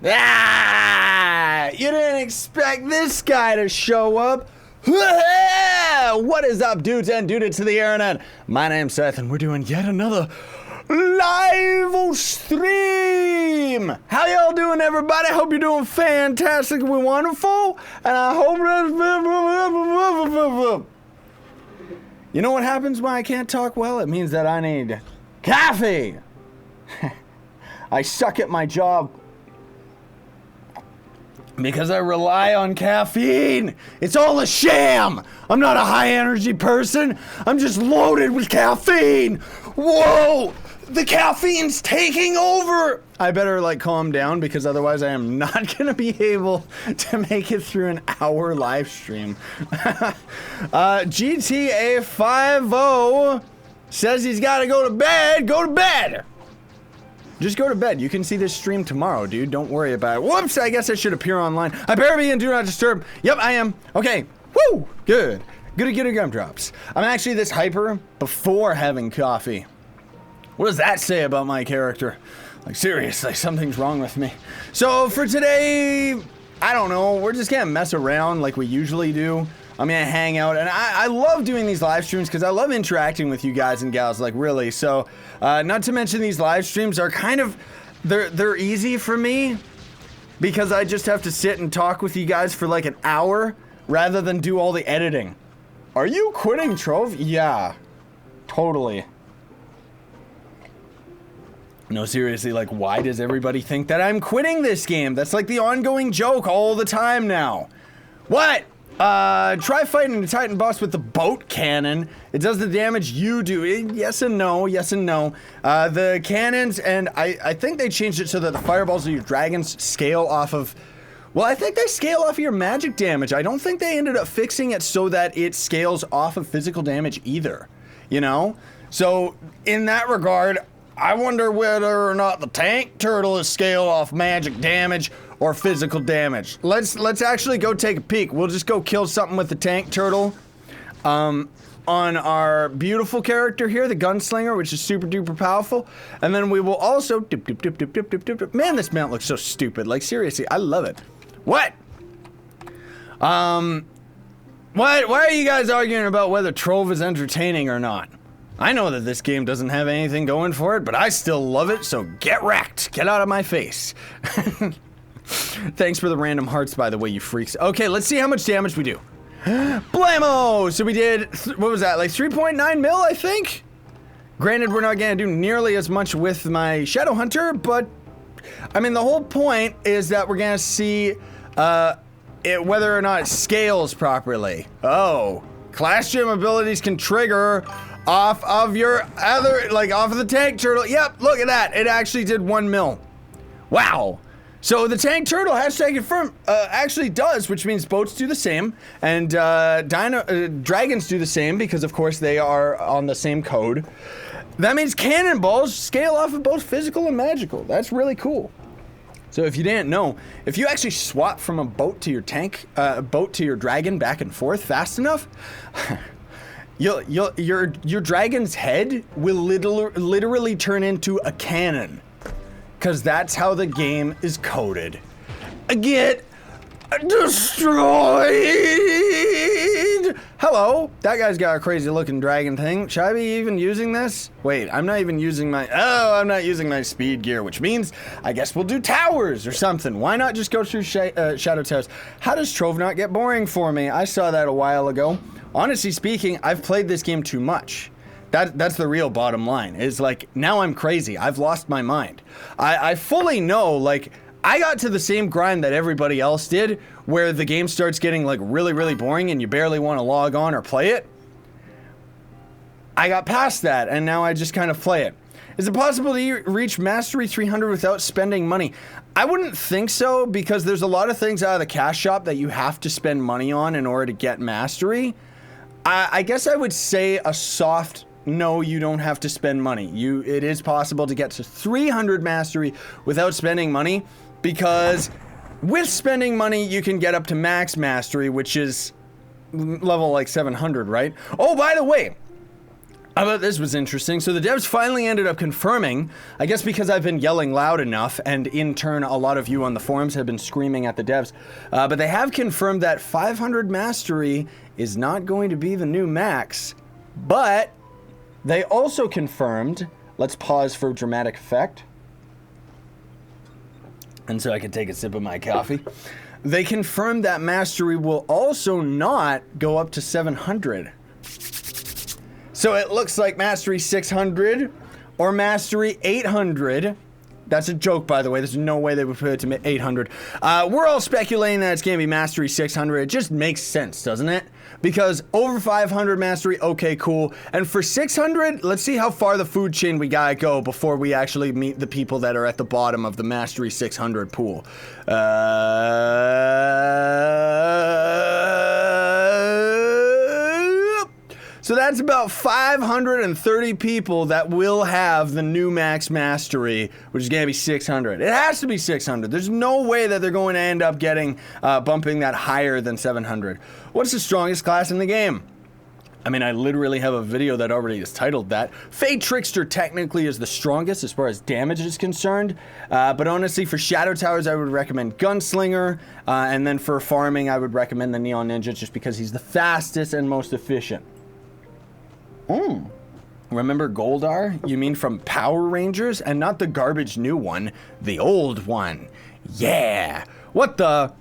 Ah! You didn't expect this guy to show up. What is up, dudes and dudettes to the internet? My name's Seth, and we're doing yet another live-stream. How y'all doing, everybody? Hope you're doing fantastically wonderful, and I hope that... You know what happens when I can't talk well? It means that I need coffee. I suck at my job because I rely on caffeine. It's all a sham. I'm not a high energy person. I'm just loaded with caffeine. Whoa, the caffeine's taking over. I better like calm down because otherwise I am not gonna be able to make it through an hour live stream. GTA 5 says he's gotta go to bed. Go to bed. Just go to bed. You can see this stream tomorrow, dude. Don't worry about it. Whoops, I guess I should appear online. I better be in Do Not Disturb. Yep, I am. Okay. Woo! Good. Good gumdrops. I'm actually this hyper before having coffee. What does that say about my character? Like, seriously, something's wrong with me. So, for today, I don't know. We're just gonna mess around like we usually do. I'm gonna hang out, and I love doing these live streams because I love interacting with you guys and gals, like really. So, not to mention these live streams are kind of, they're easy for me because I just have to sit and talk with you guys for like an hour rather than do all the editing. Are you quitting Trove? Yeah, totally. No, seriously, like, why does everybody think that I'm quitting this game? That's like the ongoing joke all the time now. What? Try fighting a Titan boss with the boat cannon. It does the damage you do. Yes and no, yes and no. The cannons, and I think they changed it so that the fireballs of your dragons scale off of... Well, I think they scale off of your magic damage. I don't think they ended up fixing it so that it scales off of physical damage either. You know? So, in that regard, I wonder whether or not the tank turtle is scaled off magic damage or physical damage. Let's actually go take a peek. We'll just go kill something with the tank turtle. On our beautiful character here, the gunslinger, which is super duper powerful. And then we will also dip, dip, dip, dip, dip, dip, dip, dip. Man, this mount looks so stupid. Like, seriously, I love it. What? Why are you guys arguing about whether Trove is entertaining or not? I know that this game doesn't have anything going for it, but I still love it, so get wrecked. Get out of my face. Thanks for the random hearts, by the way, you freaks. Okay, let's see how much damage we do. Blammo! So we did, what was that, like 3.9 mil, I think? Granted, we're not gonna do nearly as much with my Shadow Hunter, but, I mean, the whole point is that we're gonna see whether or not it scales properly. Oh, Class Gym abilities can trigger off of your other, like off of the tank turtle. Yep, look at that. It actually did 1 mil. Wow. So the tank turtle hashtag confirm actually does, which means boats do the same, and dragons do the same because of course they are on the same code. That means cannonballs scale off of both physical and magical. That's really cool. So if you didn't know, if you actually swap from a boat to your tank, boat to your dragon back and forth fast enough, your dragon's head will literally turn into a cannon. Because that's how the game is coded. Get destroyed! Hello, that guy's got a crazy looking dragon thing. Should I be even using this? Wait, I'm not even using my, I'm not using my speed gear, which means I guess we'll do towers or something. Why not just go through Shadow Towers? How does Trove not get boring for me? I saw that a while ago. Honestly speaking, I've played this game too much. That's the real bottom line. Is like, now I'm crazy. I've lost my mind. I fully know, like, I got to the same grind that everybody else did, where the game starts getting, like, really, really boring and you barely want to log on or play it. I got past that, and now I just kind of play it. Is it possible to reach Mastery 300 without spending money? I wouldn't think so, because there's a lot of things out of the cash shop that you have to spend money on in order to get Mastery. I guess I would say a soft... No, you don't have to spend money. It is possible to get to 300 mastery without spending money, because with spending money, you can get up to max mastery, which is level like 700, right? Oh, by the way, How about this was interesting? So the devs finally ended up confirming, I guess because I've been yelling loud enough, and in turn a lot of you on the forums have been screaming at the devs, but they have confirmed that 500 mastery is not going to be the new max, but they also confirmed, let's pause for dramatic effect, and so I can take a sip of my coffee. They confirmed that mastery will also not go up to 700. So it looks like Mastery 600 or Mastery 800. That's a joke, by the way. There's no way they would put it to 800. We're all speculating that it's going to be Mastery 600. It just makes sense, doesn't it? Because over 500 Mastery, okay, cool. And for 600, let's see how far the food chain we gotta go before we actually meet the people that are at the bottom of the Mastery 600 pool. So that's about 530 people that will have the new max mastery, which is going to be 600. It has to be 600. There's no way that they're going to end up getting, bumping that higher than 700. What's the strongest class in the game? I mean, I literally have a video that already is titled that. Fey Trickster technically is the strongest as far as damage is concerned, but honestly, for Shadow Towers, I would recommend Gunslinger, and then for farming, I would recommend the Neon Ninja just because he's the fastest and most efficient. Remember Goldar? You mean from Power Rangers? And not the garbage new one, the old one. Yeah. What the?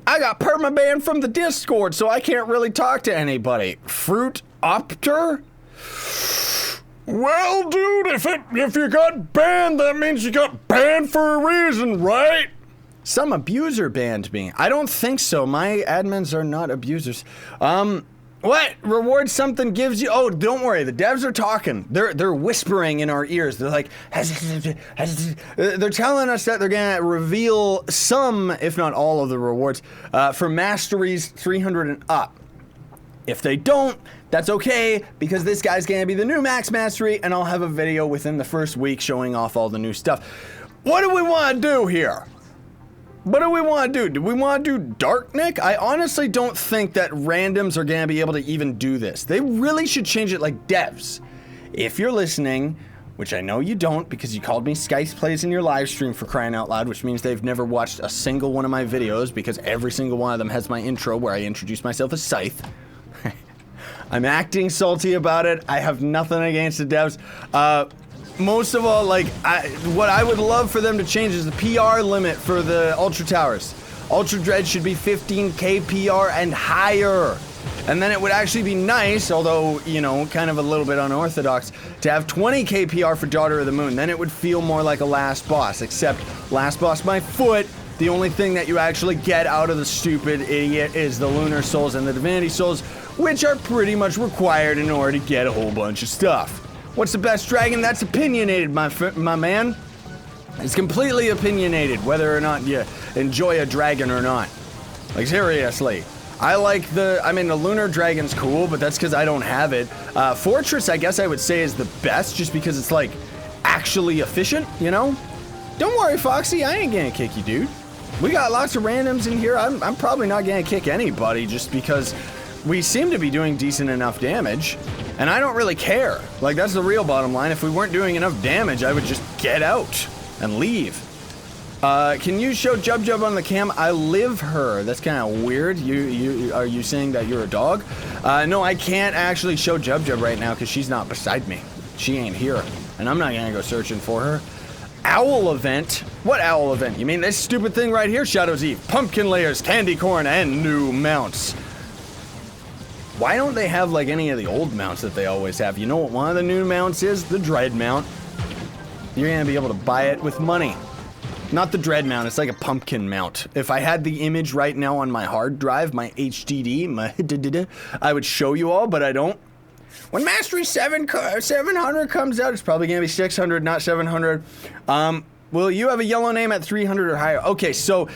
I got permabanned from the Discord, so I can't really talk to anybody. Fruit Opter? Well, dude, if you got banned, that means you got banned for a reason, right? Some abuser banned me. I don't think so. My admins are not abusers. What? Reward something gives you... Oh, don't worry. The devs are talking. They're whispering in our ears. They're like... They're telling us that they're going to reveal some, if not all of the rewards, for Masteries 300 and up. If they don't, that's okay, because this guy's going to be the new Max Mastery, and I'll have a video within the first week showing off all the new stuff. What do we want to do here? What do we want to do? Do we want to do Dark Nick? I honestly don't think that randoms are going to be able to even do this. They really should change it like devs. If you're listening, which I know you don't because you called me Skyce Plays in your live stream for crying out loud, which means they've never watched a single one of my videos because every single one of them has my intro where I introduce myself as Scythe. I'm acting salty about it. I have nothing against the devs. Most of all, like, what I would love for them to change is the PR limit for the Ultra Towers. Ultra Dread should be 15k PR and higher. And then it would actually be nice, although, you know, kind of a little bit unorthodox, to have 20k PR for Daughter of the Moon. Then it would feel more like a Last Boss, except Last Boss by Foot, the only thing that you actually get out of the stupid idiot is the Lunar Souls and the Divinity Souls, which are pretty much required in order to get a whole bunch of stuff. What's the best dragon? That's opinionated, my man. It's completely opinionated, whether or not you enjoy a dragon or not. Like, seriously. I like the Lunar Dragon's cool, but that's because I don't have it. Fortress, I guess I would say, is the best, just because it's, like, actually efficient, you know? Don't worry, Foxy, I ain't gonna kick you, dude. We got lots of randoms in here. I'm probably not gonna kick anybody, just because we seem to be doing decent enough damage. And I don't really care. Like, that's the real bottom line. If we weren't doing enough damage, I would just get out and leave. Can you show Jub Jub on the cam? I live her. That's kind of weird. Are you saying that you're a dog? No, I can't actually show Jub Jub right now because she's not beside me. She ain't here. And I'm not gonna go searching for her. Owl event? What owl event? You mean this stupid thing right here? Shadow's Eve, pumpkin layers, candy corn, and new mounts. Why don't they have like any of the old mounts that they always have? You know what one of the new mounts is? The Dread mount. You're gonna be able to buy it with money. Not the Dread mount, it's like a pumpkin mount. If I had the image right now on my hard drive, my HDD, I would show you all, but I don't. When Mastery 700 comes out, it's probably gonna be 600, not 700. Will you have a yellow name at 300 or higher? Okay, so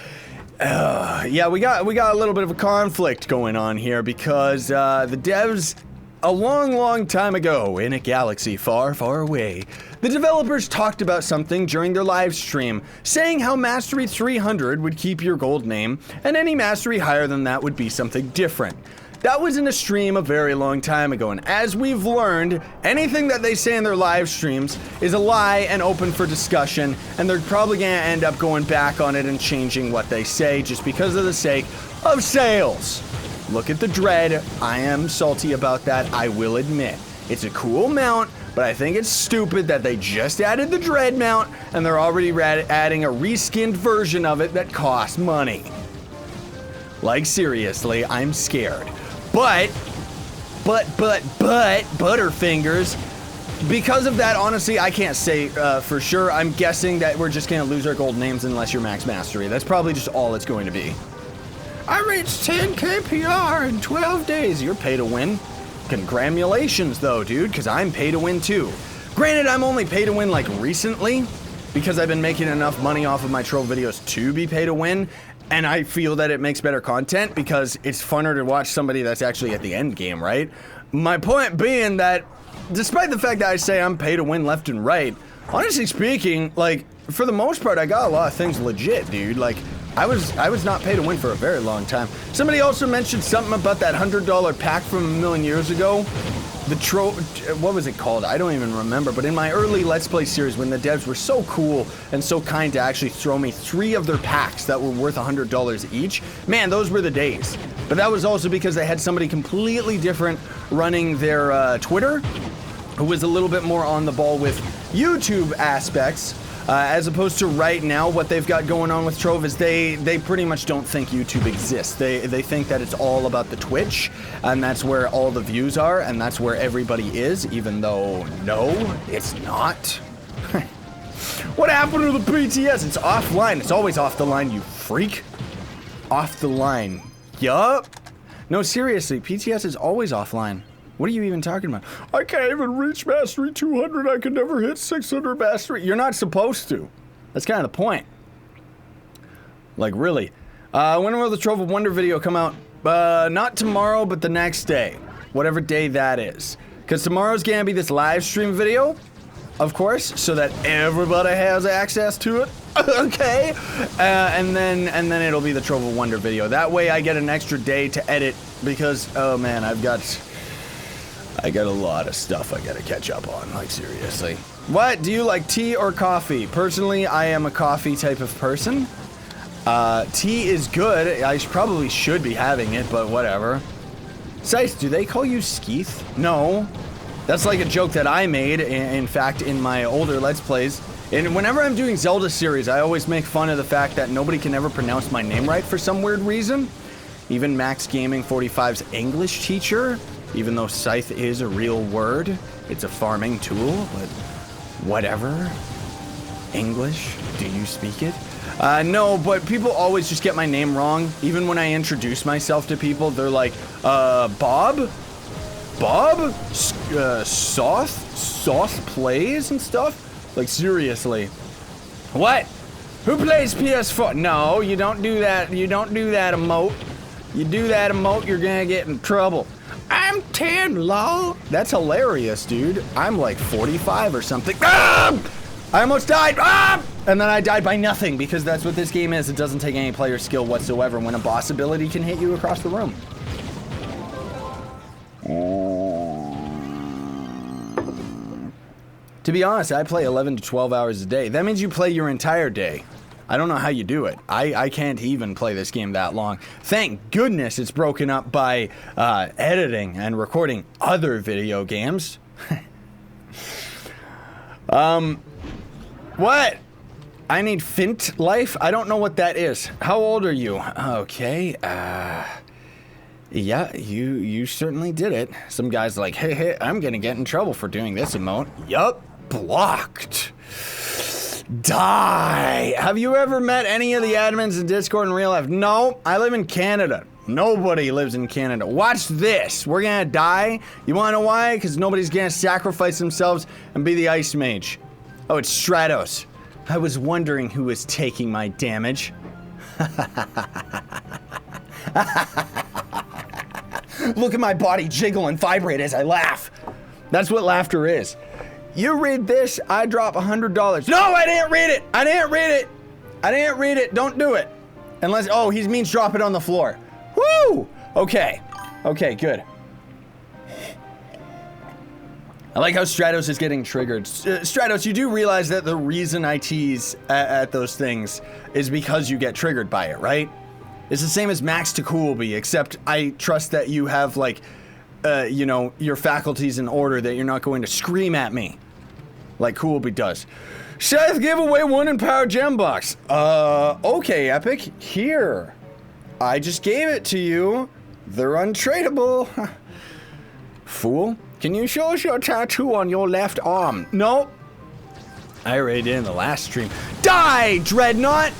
yeah, we got a little bit of a conflict going on here because the devs, a long time ago in a galaxy far away, the developers talked about something during their live stream, saying how Mastery 300 would keep your gold name and any Mastery higher than that would be something different. That was in a stream a very long time ago, and as we've learned, anything that they say in their live streams is a lie and open for discussion, and they're probably gonna end up going back on it and changing what they say just because of the sake of sales. Look at the dread. I am salty about that, I will admit. It's a cool mount, but I think it's stupid that they just added the dread mount and they're already adding a reskinned version of it that costs money. Like, seriously, I'm scared. But, Butterfingers, because of that, honestly, I can't say for sure. I'm guessing that we're just gonna lose our gold names unless you're max mastery. That's probably just all it's going to be. I reached 10K PR in 12 days. You're pay to win. Congratulations, though, dude, because I'm pay to win too. Granted, I'm only pay to win like recently because I've been making enough money off of my Trove videos to be pay to win. And I feel that it makes better content because it's funner to watch somebody that's actually at the end game, right? My point being that despite the fact that I say I'm pay to win left and right, honestly speaking, like, for the most part, I got a lot of things legit, dude. Like, I was not pay to win for a very long time. Somebody also mentioned something about that $100 pack from a million years ago. The what was it called? I don't even remember, but in my early Let's Play series, when the devs were so cool and so kind to actually throw me 3 of their packs that were worth $100 each, man, those were the days. But that was also because they had somebody completely different running their Twitter, who was a little bit more on the ball with YouTube aspects, as opposed to right now what they've got going on with Trove is they pretty much don't think YouTube exists. They think that it's all about the Twitch, and that's where all the views are, and that's where everybody is, even though, no, it's not. What happened to the PTS? It's offline. It's always off the line, you freak. Off the line. Yup. No, seriously, PTS is always offline. What are you even talking about? I can't even reach Mastery 200. I could never hit 600 Mastery. You're not supposed to. That's kind of the point. Like, really. When will the Trove of Wonder video come out? Not tomorrow, but the next day. Whatever day that is. Because tomorrow's going to be this live stream video, of course, so that everybody has access to it. Okay? And then it'll be the Trove of Wonder video. That way I get an extra day to edit because, oh man, I got a lot of stuff I gotta catch up on, like, seriously. What? Do you like tea or coffee? Personally, I am a coffee type of person. Tea is good. I probably should be having it, but whatever. Scythe, do they call you Skeeth? No. That's like a joke that I made, in fact, in my older Let's Plays. And whenever I'm doing Zelda series, I always make fun of the fact that nobody can ever pronounce my name right for some weird reason. Even Max Gaming 45's English teacher, even though Scythe is a real word, it's a farming tool, but whatever. English, do you speak it? No, but people always just get my name wrong. Even when I introduce myself to people, they're like, Bob? Bob? Sauce plays and stuff? Like, seriously. What? Who plays PS4? No, you don't do that. You don't do that, emote. You do that, emote, you're gonna get in trouble. I'm 10, lol. That's hilarious, dude. I'm like 45 or something. Ah! I almost died. Ah! And then I died by nothing because that's what this game is. It doesn't take any player skill whatsoever when a boss ability can hit you across the room. To be honest, I play 11 to 12 hours a day. That means you play your entire day. I don't know how you do it. I can't even play this game that long. Thank goodness it's broken up by editing and recording other video games. What? I need Fint Life? I don't know what that is. How old are you? Okay, yeah, you certainly did it. Some guy's like, hey, I'm gonna get in trouble for doing this emote. Yup, blocked. Die. Have you ever met any of the admins in Discord in real life? No, I live in Canada. Nobody lives in Canada. Watch this. We're gonna die. You wanna know why? Because nobody's gonna sacrifice themselves and be the ice mage. Oh, it's Stratos. I was wondering who was taking my damage. Look at my body jiggle and vibrate as I laugh. That's what laughter is. You read this, I drop $100. No, I didn't read it. I didn't read it. I didn't read it. Don't do it. Unless, oh, he means drop it on the floor. Woo! Okay. Okay, good. I like how Stratos is getting triggered. Stratos, you do realize that the reason I tease at those things is because you get triggered by it, right? It's the same as Max to Coolby, except I trust that you have, like, you know, your faculties in order, that you're not going to scream at me like Coolby does. Seth, give away 1 Empowered Gem Box. Okay, Epic. Here. I just gave it to you. They're untradeable. Fool. Can you show us your tattoo on your left arm? Nope. I already did in the last stream. Die, Dreadnought!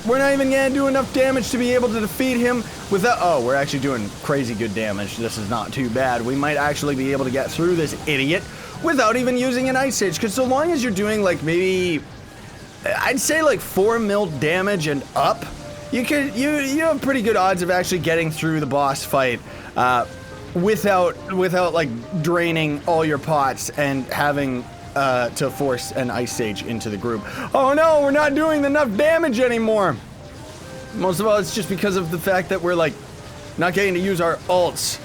We're not even gonna do enough damage to be able to defeat him without... Oh, we're actually doing crazy good damage. This is not too bad. We might actually be able to get through this idiot without even using an Ice Age, because so long as you're doing, like, maybe... I'd say, like, 4 mil damage and up, you have pretty good odds of actually getting through the boss fight, without like draining all your pots and having to force an Ice Sage into the group. Oh no, we're not doing enough damage anymore. Most of all, it's just because of the fact that we're like not getting to use our ults.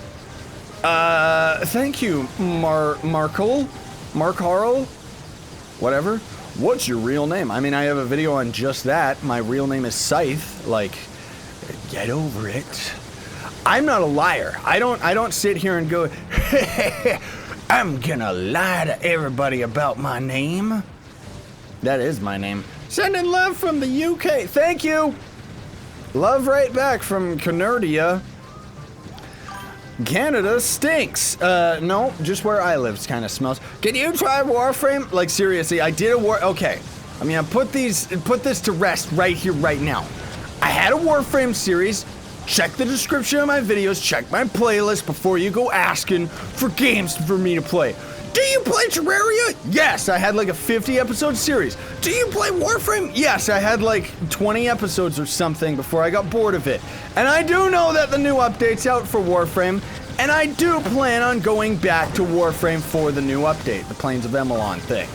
Thank you, Mark Harl, whatever. What's your real name? I mean, I have a video on just that. My real name is Scythe. Like, get over it. I'm not a liar. I don't sit here and go, I'm gonna lie to everybody about my name. That is my name. Sending love from the UK. Thank you. Love right back from Canardia. Canada stinks. No, just where I live kind of smells. Can you try Warframe? Like, seriously, I did a okay. I mean, I put this to rest right here, right now. I had a Warframe series. Check the description of my videos, check my playlist before you go asking for games for me to play. Do you play Terraria? Yes, I had like a 50 episode series. Do you play Warframe? Yes, I had like 20 episodes or something before I got bored of it. And I do know that the new update's out for Warframe, and I do plan on going back to Warframe for the new update, the Plains of Emelon thing.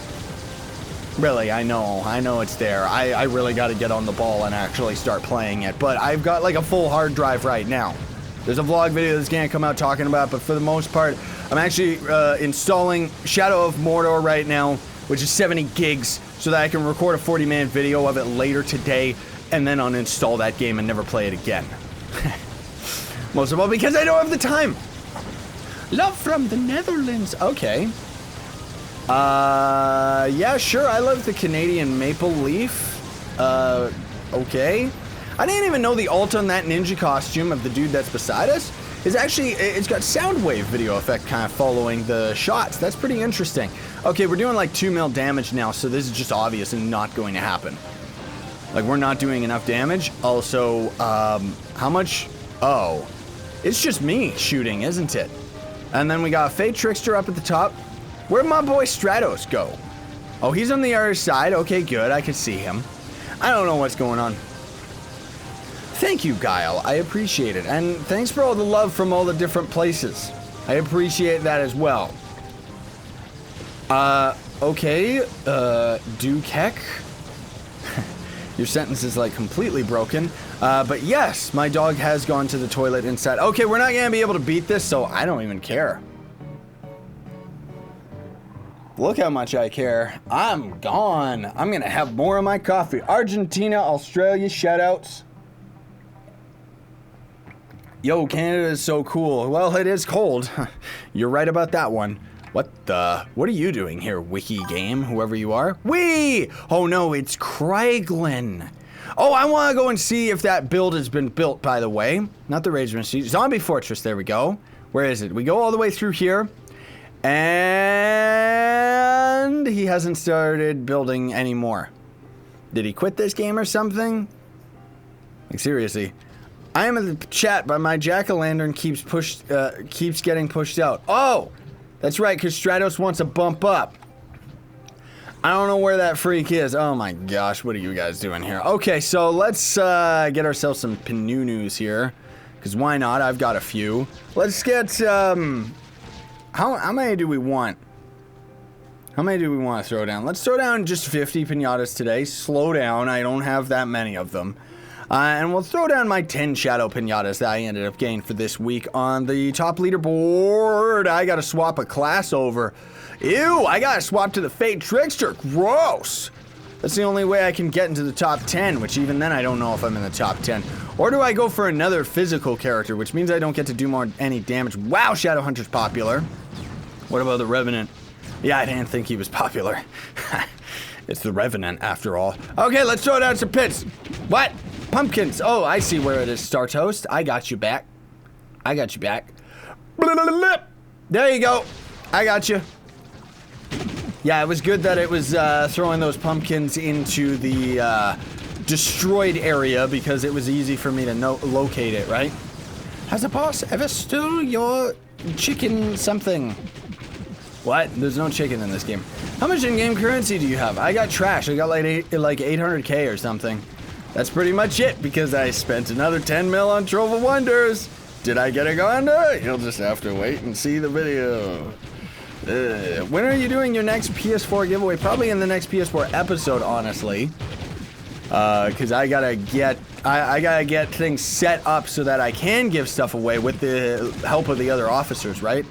Really, I know it's there. I really got to get on the ball and actually start playing it, but I've got like a full hard drive right now. There's a vlog video that's gonna come out talking about, but for the most part, I'm actually installing Shadow of Mordor right now, which is 70 gigs, so that I can record a 40-minute video of it later today, and then uninstall that game and never play it again. Most of all because I don't have the time. Love from the Netherlands. Okay. Yeah, sure, I love the Canadian Maple Leaf. Okay. I didn't even know the alt on that ninja costume of the dude that's beside us is actually, it's got sound wave video effect kind of following the shots. That's pretty interesting. Okay, we're doing like 2 mil damage now, so this is just obvious and not going to happen. Like, we're not doing enough damage. Also, how much? Oh, it's just me shooting, isn't it? And then we got Fate Trickster up at the top. Where'd my boy Stratos go? Oh, he's on the other side. Okay, good. I can see him. I don't know what's going on. Thank you, Guile. I appreciate it. And thanks for all the love from all the different places. I appreciate that as well. Okay. Dukek? Your sentence is, like, completely broken. But yes, my dog has gone to the toilet inside. Okay, we're not gonna be able to beat this, so I don't even care. Look how much I care. I'm gone. I'm gonna have more of my coffee. Argentina, Australia, shoutouts. Yo, Canada is so cool. Well, it is cold. You're right about that one. What are you doing here, wiki game, whoever you are? Wee! Oh no, it's Craiglin. Oh, I want to go and see if that build has been built, by the way. Not the Rage Machine. Zombie Fortress, there we go. Where is it? We go all the way through here. And he hasn't started building anymore. Did he quit this game or something? Like, seriously. I am in the chat, but my jack-o'-lantern keeps getting pushed out. Oh! That's right, because Stratos wants a bump up. I don't know where that freak is. Oh my gosh, what are you guys doing here? Okay, so let's get ourselves some Pinunus here. Because why not? I've got a few. Let's get, how many do we want? How many do we want to throw down? Let's throw down just 50 pinatas today. Slow down, I don't have that many of them. And we'll throw down my 10 shadow pinatas that I ended up getting for this week on the top leaderboard. I gotta swap a class over. Ew, I gotta swap to the Fate Trickster. Gross. That's the only way I can get into the top 10, which even then I don't know if I'm in the top 10. Or do I go for another physical character, which means I don't get to do any damage. Wow, Shadowhunter's popular. What about the Revenant? Yeah, I didn't think he was popular. It's the Revenant, after all. Okay, let's throw down some pits. What? Pumpkins. Oh, I see where it is, Star Toast. I got you back. I got you back. There you go. I got you. Yeah, it was good that it was throwing those pumpkins into the destroyed area because it was easy for me to locate it, right? Has a boss ever stole your chicken something? What? There's no chicken in this game. How much in-game currency do you have? I got trash. I got like 800k or something. That's pretty much it because I spent another 10 mil on Trove of Wonders. Did I get a Gonda? You'll just have to wait and see the video. When are you doing your next PS4 giveaway? Probably in the next PS4 episode, honestly. Because I gotta get things set up so that I can give stuff away with the help of the other officers, right?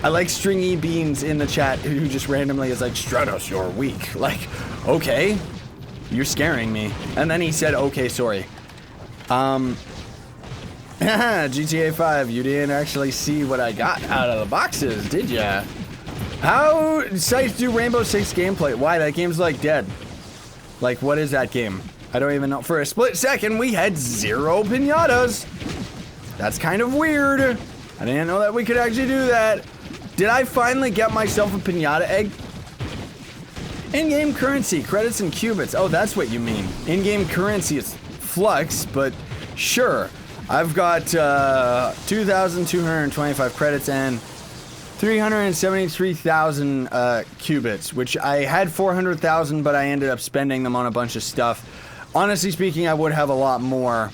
I like Stringy Beans in the chat who just randomly is like, Stratos, you're weak. Like, okay, you're scaring me. And then he said, okay, sorry. GTA 5, you didn't actually see what I got out of the boxes, did ya? How sites do Rainbow Six gameplay? Why, that game's like dead. Like, what is that game? I don't even know. For a split second, we had 0 pinatas. That's kind of weird. I didn't know that we could actually do that. Did I finally get myself a pinata egg? In-game currency, credits and qubits. Oh, that's what you mean. In-game currency is flux, but sure. I've got 2,225 credits and 373,000 qubits, which I had 400,000, but I ended up spending them on a bunch of stuff. Honestly speaking, I would have a lot more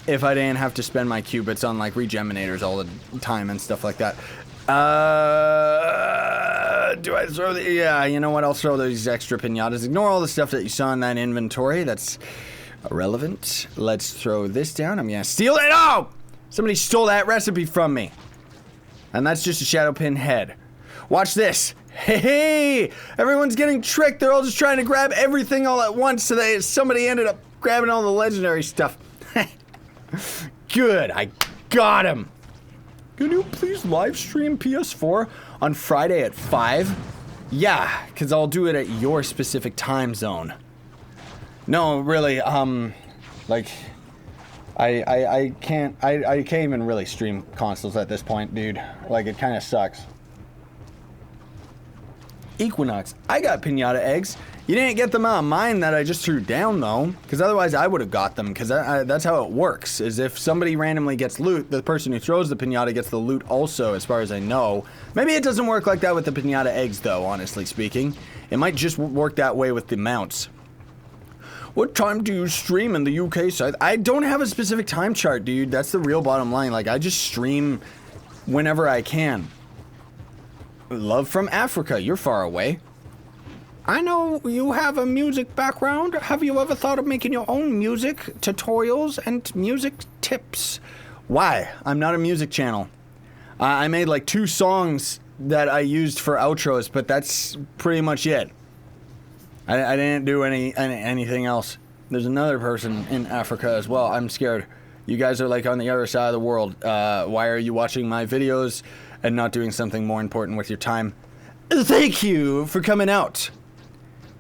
if I didn't have to spend my qubits on like regeminators all the time and stuff like that. Do I throw the... Yeah, you know what? I'll throw these extra pinatas. Ignore all the stuff that you saw in that inventory. That's irrelevant. Let's throw this down. I'm gonna steal it. Oh! Somebody stole that recipe from me. And that's just a shadow pin head. Watch this. Hey! Everyone's getting tricked. They're all just trying to grab everything all at once, so somebody ended up grabbing all the legendary stuff. Good, I got him. Can you please live stream PS4 on Friday at 5? Yeah, because I'll do it at your specific time zone. No, really, like, I can't even really stream consoles at this point, dude. Like, it kind of sucks. Equinox, I got pinata eggs. You didn't get them out of mine that I just threw down, though, because otherwise I would have got them, because that's how it works, is if somebody randomly gets loot, the person who throws the pinata gets the loot also, as far as I know. Maybe it doesn't work like that with the pinata eggs, though, honestly speaking. It might just work that way with the mounts. What time do you stream in the UK side? I don't have a specific time chart, dude. That's the real bottom line. Like, I just stream whenever I can. Love from Africa. You're far away. I know you have a music background. Have you ever thought of making your own music tutorials and music tips? Why? I'm not a music channel. I made like 2 songs that I used for outros, but that's pretty much it. I didn't do anything else. There's another person in Africa as well. I'm scared. You guys are like on the other side of the world. Why are you watching my videos and not doing something more important with your time? Thank you for coming out.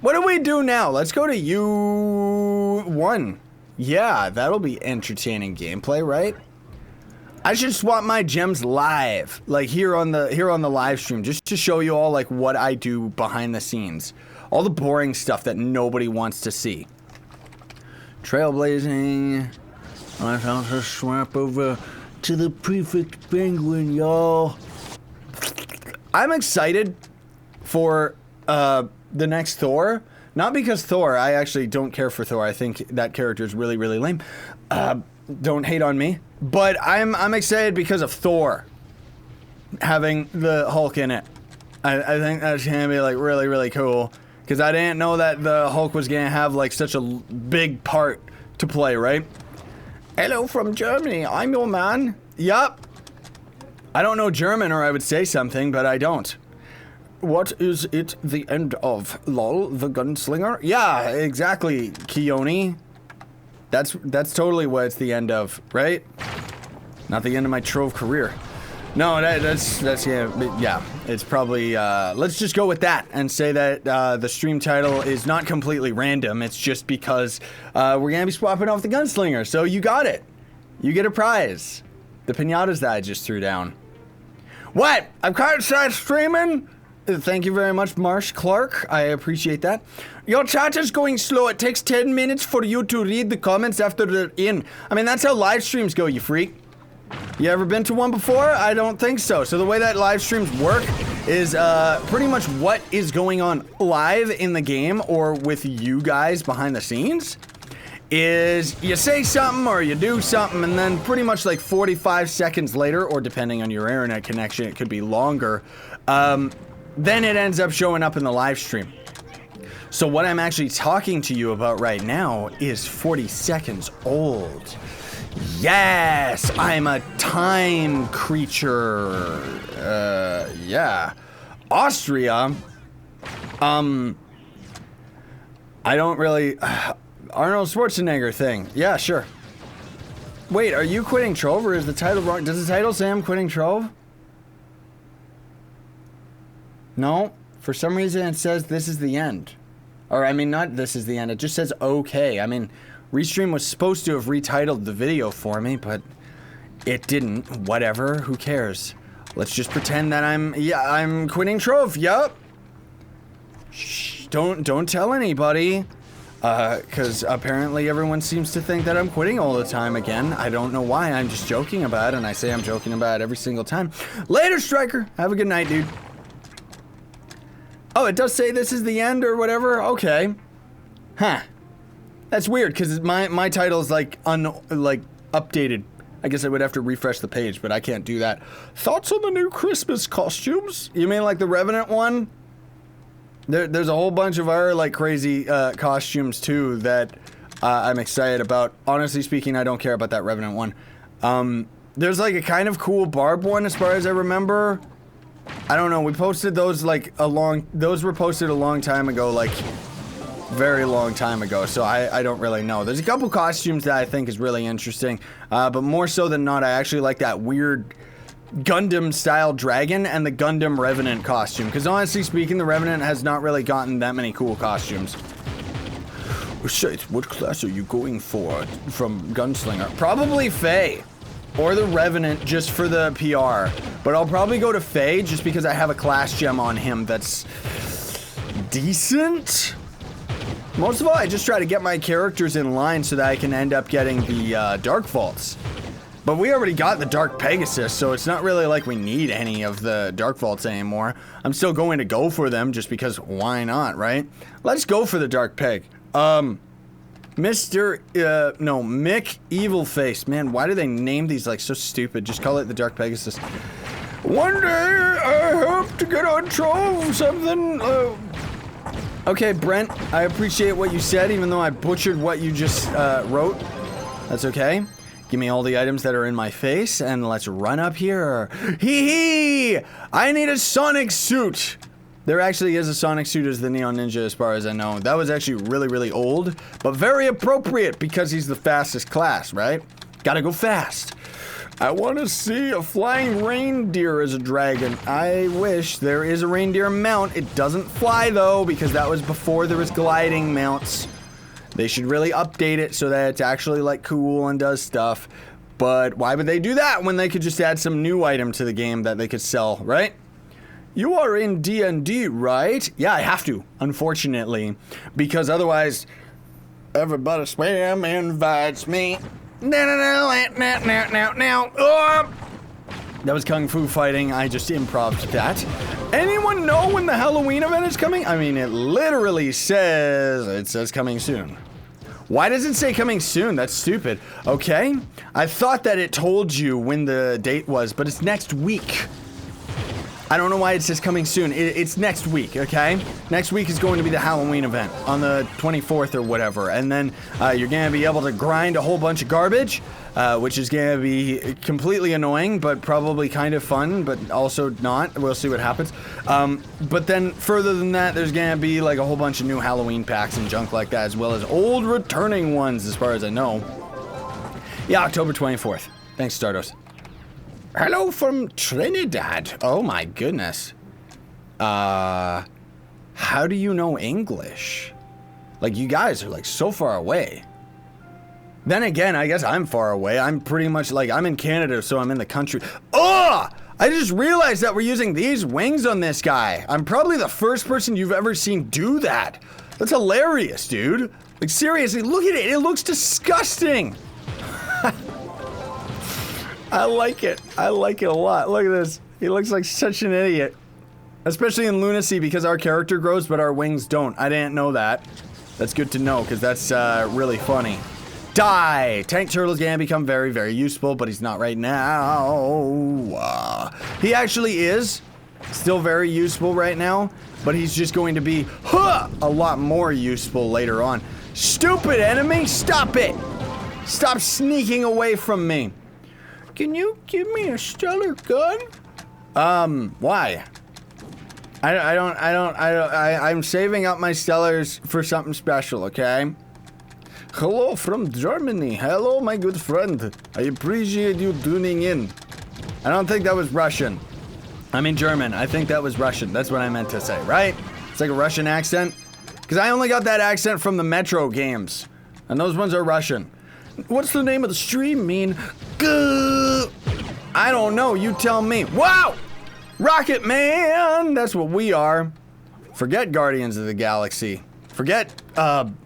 What do we do now? Let's go to U1. Yeah, that'll be entertaining gameplay, right? I should swap my gems live, like here on the live stream, just to show you all like what I do behind the scenes. All the boring stuff that nobody wants to see. Trailblazing. I found to swap over to the prefect penguin, y'all. I'm excited for the next Thor. Not because Thor, I actually don't care for Thor. I think that character is really, really lame. Don't hate on me. But I'm excited because of Thor having the Hulk in it. I think that's gonna be like really, really cool. Because I didn't know that the Hulk was gonna have like such a big part to play, right? Hello from Germany, I'm your man. Yup. I don't know German, or I would say something, but I don't. What is it the end of? Lol, the gunslinger? Yeah, exactly, Keone. That's totally what it's the end of, right? Not the end of my Trove career. No, that's yeah, it's probably, let's just go with that and say that the stream title is not completely random. It's just because we're gonna be swapping off the gunslinger. So you got it. You get a prize. The pinatas that I just threw down. What? I'm kind of side streaming? Thank you very much, Marsh Clark. I appreciate that. Your chat is going slow. It takes 10 minutes for you to read the comments after they're in. I mean, that's how live streams go, you freak. You ever been to one before? I don't think so. So the way that live streams work is pretty much what is going on live in the game or with you guys behind the scenes is you say something or you do something, and then pretty much like 45 seconds later, or depending on your internet connection, it could be longer, then it ends up showing up in the live stream. So what I'm actually talking to you about right now is 40 seconds old. Yes, I'm a time creature. Yeah. Austria. I don't really... Arnold Schwarzenegger thing. Yeah, sure. Wait, are you quitting Trove, or is the title wrong? Does the title say I'm quitting Trove? No. For some reason it says this is the end. Or, I mean, not this is the end. It just says okay. I mean... Restream was supposed to have retitled the video for me, but it didn't. Whatever, who cares? Let's just pretend that I'm quitting Trove. Yup. Shh, don't tell anybody. Cause apparently everyone seems to think that I'm quitting all the time again. I don't know why, I'm just joking about it, and I say I'm joking about it every single time. Later, Striker. Have a good night, dude. Oh, it does say this is the end or whatever? Okay. Huh. That's weird, because my title is like updated. I guess I would have to refresh the page, but I can't do that. Thoughts on the new Christmas costumes? You mean like the Revenant one? There's a whole bunch of other like crazy costumes too that I'm excited about. Honestly speaking, I don't care about that Revenant one. There's like a kind of cool Barb one as far as I remember. I don't know. We posted those like those were posted a long time ago, like very long time ago, so I don't really know. There's a couple costumes that I think is really interesting, but more so than not, I actually like that weird Gundam-style dragon and the Gundam Revenant costume, because honestly speaking, the Revenant has not really gotten that many cool costumes. Shit, what class are you going for from Gunslinger? Probably Faye, or the Revenant just for the PR, but I'll probably go to Faye just because I have a class gem on him that's decent. Most of all, I just try to get my characters in line so that I can end up getting the Dark Vaults. But we already got the Dark Pegasus, so it's not really like we need any of the Dark Vaults anymore. I'm still going to go for them just because why not, right? Let's go for the Dark Peg. Mick Evilface. Man, why do they name these like so stupid? Just call it the Dark Pegasus. One day, I hope to get on Trove something, Okay, Brent, I appreciate what you said, even though I butchered what you just wrote. That's okay. Give me all the items that are in my face, and let's run up here. Hee hee! I need a Sonic suit! There actually is a Sonic suit as the Neon Ninja, as far as I know. That was actually really, really old, but very appropriate because he's the fastest class, right? Gotta go fast. I want to see a flying reindeer as a dragon. I wish there is a reindeer mount. It doesn't fly though, because that was before there was gliding mounts. They should really update it so that it's actually like cool and does stuff. But why would they do that when they could just add some new item to the game that they could sell, right? You are in D&D, right? Yeah, I have to, unfortunately, because otherwise everybody spam invites me. That was Kung Fu fighting. I just improv'd that. Anyone know when the Halloween event is coming? I mean, it literally says, it says coming soon. Why does it say coming soon? That's stupid. Okay. I thought that it told you when the date was, but it's next week. I don't know why it says coming soon. It's next week, okay? Next week is going to be the Halloween event on the 24th or whatever. And then you're going to be able to grind a whole bunch of garbage, which is going to be completely annoying, but probably kind of fun, but also not. We'll see what happens. But then further than that, there's going to be like a whole bunch of new Halloween packs and junk like that, as well as old returning ones, as far as I know. Yeah, October 24th. Thanks, Stardos. Hello from Trinidad. Oh my goodness. How do you know English? Like, you guys are like so far away. Then again, I guess I'm far away. I'm pretty much like, I'm in Canada, so I'm in the country. Oh! I just realized that we're using these wings on this guy. I'm probably the first person you've ever seen do that. That's hilarious, dude. Like, seriously, look at it. It looks disgusting. I like it. I like it a lot. Look at this. He looks like such an idiot. Especially in Lunacy, because our character grows, but our wings don't. I didn't know that. That's good to know, because that's really funny. Die! Tank Turtle's gonna become very, very useful, but he's not right now. He actually is still very useful right now, but he's just going to be a lot more useful later on. Stupid enemy! Stop it! Stop sneaking away from me. Can you give me a stellar gun? Why? I'm saving up my stellars for something special, okay? Hello from Germany. Hello, my good friend. I appreciate you tuning in. I don't think that was Russian. I mean German. I think that was Russian. That's what I meant to say, right? It's like a Russian accent. Because I only got that accent from the Metro games. And those ones are Russian. What's the name of the stream mean? I don't know, you tell me. Wow! Rocket Man! That's what we are. Forget Guardians of the Galaxy. Forget, Daryl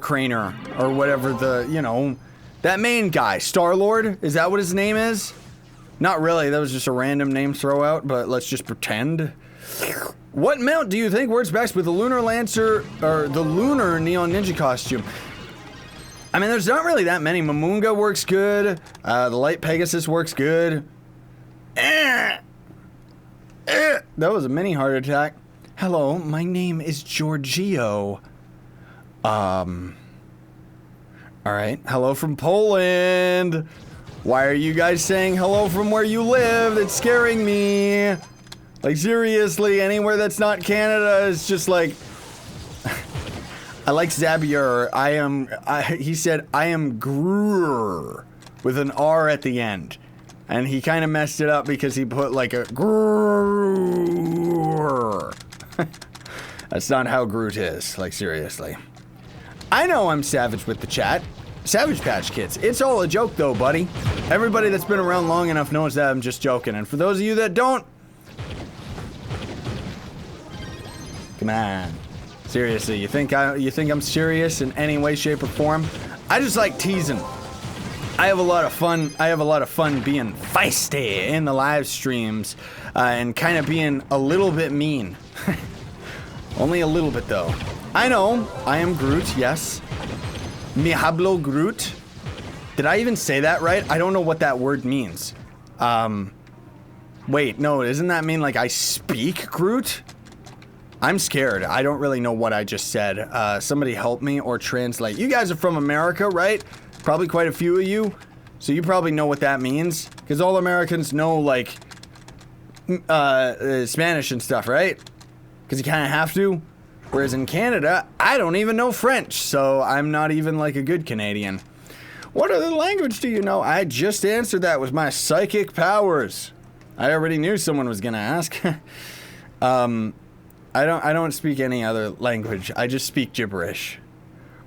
Craner, or whatever the, you know, that main guy. Star-Lord? Is that what his name is? Not really, that was just a random name throw out, but let's just pretend. What mount do you think works best with the Lunar Lancer, or the Lunar Neon Ninja costume? I mean, there's not really that many. Mamunga works good. The Light Pegasus works good. That was a mini heart attack. Hello, my name is Giorgio. Alright. Hello from Poland. Why are you guys saying hello from where you live? It's scaring me. Like, seriously, anywhere that's not Canada is just like... I like Zabier. He said, I am Gruer with an R at the end. And he kind of messed it up because he put like a Gruer. That's not how Groot is. Like, seriously. I know I'm savage with the chat. Savage Patch Kids. It's all a joke though, buddy. Everybody that's been around long enough knows that I'm just joking. And for those of you that don't, come on. Seriously, you think I'm serious in any way, shape, or form? I just like teasing. I have a lot of fun. I have a lot of fun being feisty in the live streams, and kind of being a little bit mean. Only a little bit though. I know. I am Groot. Yes. Mi hablo Groot. Did I even say that right? I don't know what that word means. Wait, no. Doesn't that mean like I speak Groot? I'm scared. I don't really know what I just said. Somebody help me or translate. You guys are from America, right? Probably quite a few of you. So you probably know what that means. Because all Americans know, like, Spanish and stuff, right? Because you kind of have to. Whereas in Canada, I don't even know French. So I'm not even, like, a good Canadian. What other language do you know? I just answered that with my psychic powers. I already knew someone was going to ask. I don't speak any other language. I just speak gibberish.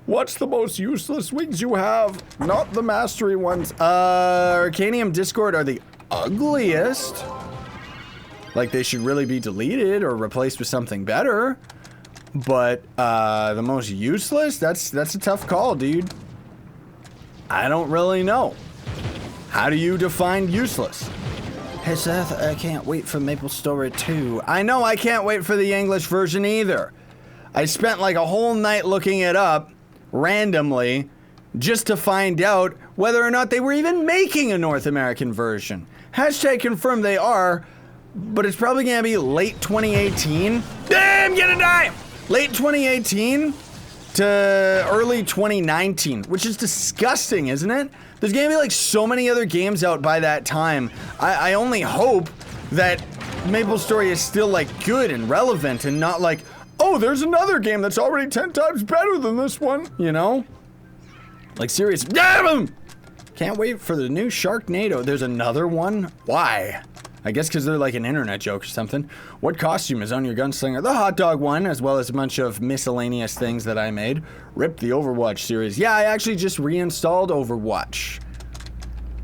What's the most useless wings you have? Not the mastery ones. Arcanium Discord are the ugliest. Like, they should really be deleted or replaced with something better. But, the most useless? That's a tough call, dude. I don't really know. How do you define useless? Hey Seth, I can't wait for MapleStory 2. I know I can't wait for the English version either. I spent like a whole night looking it up, randomly, just to find out whether or not they were even making a North American version. Hashtag confirm they are, but it's probably gonna be late 2018. Damn, get a die! Late 2018 to early 2019, which is disgusting, isn't it? There's gonna be like so many other games out by that time. I only hope that MapleStory is still like good and relevant and not like, oh, there's another game that's already 10 times better than this one, you know? Like serious, damn 'em! Can't wait for the new Sharknado. There's another one? Why? I guess because they're like an internet joke or something. What costume is on your gunslinger? The hot dog one, as well as a bunch of miscellaneous things that I made. Rip the Overwatch series. Yeah, I actually just reinstalled Overwatch.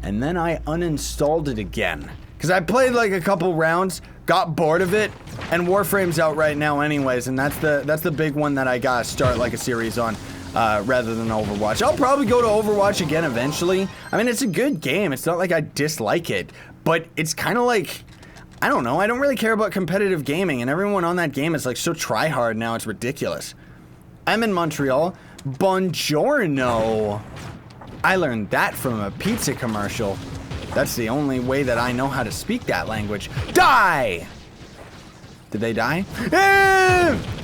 And then I uninstalled it again. Because I played like a couple rounds, got bored of it, and Warframe's out right now anyways, and that's the big one that I gotta start like a series on. Rather than Overwatch. I'll probably go to Overwatch again eventually. I mean, it's a good game. It's not like I dislike it, but it's kind of like, I don't know. I don't really care about competitive gaming, and everyone on that game is like so try-hard now. It's ridiculous. I'm in Montreal. Buongiorno. I learned that from a pizza commercial. That's the only way that I know how to speak that language. Die! Did they die?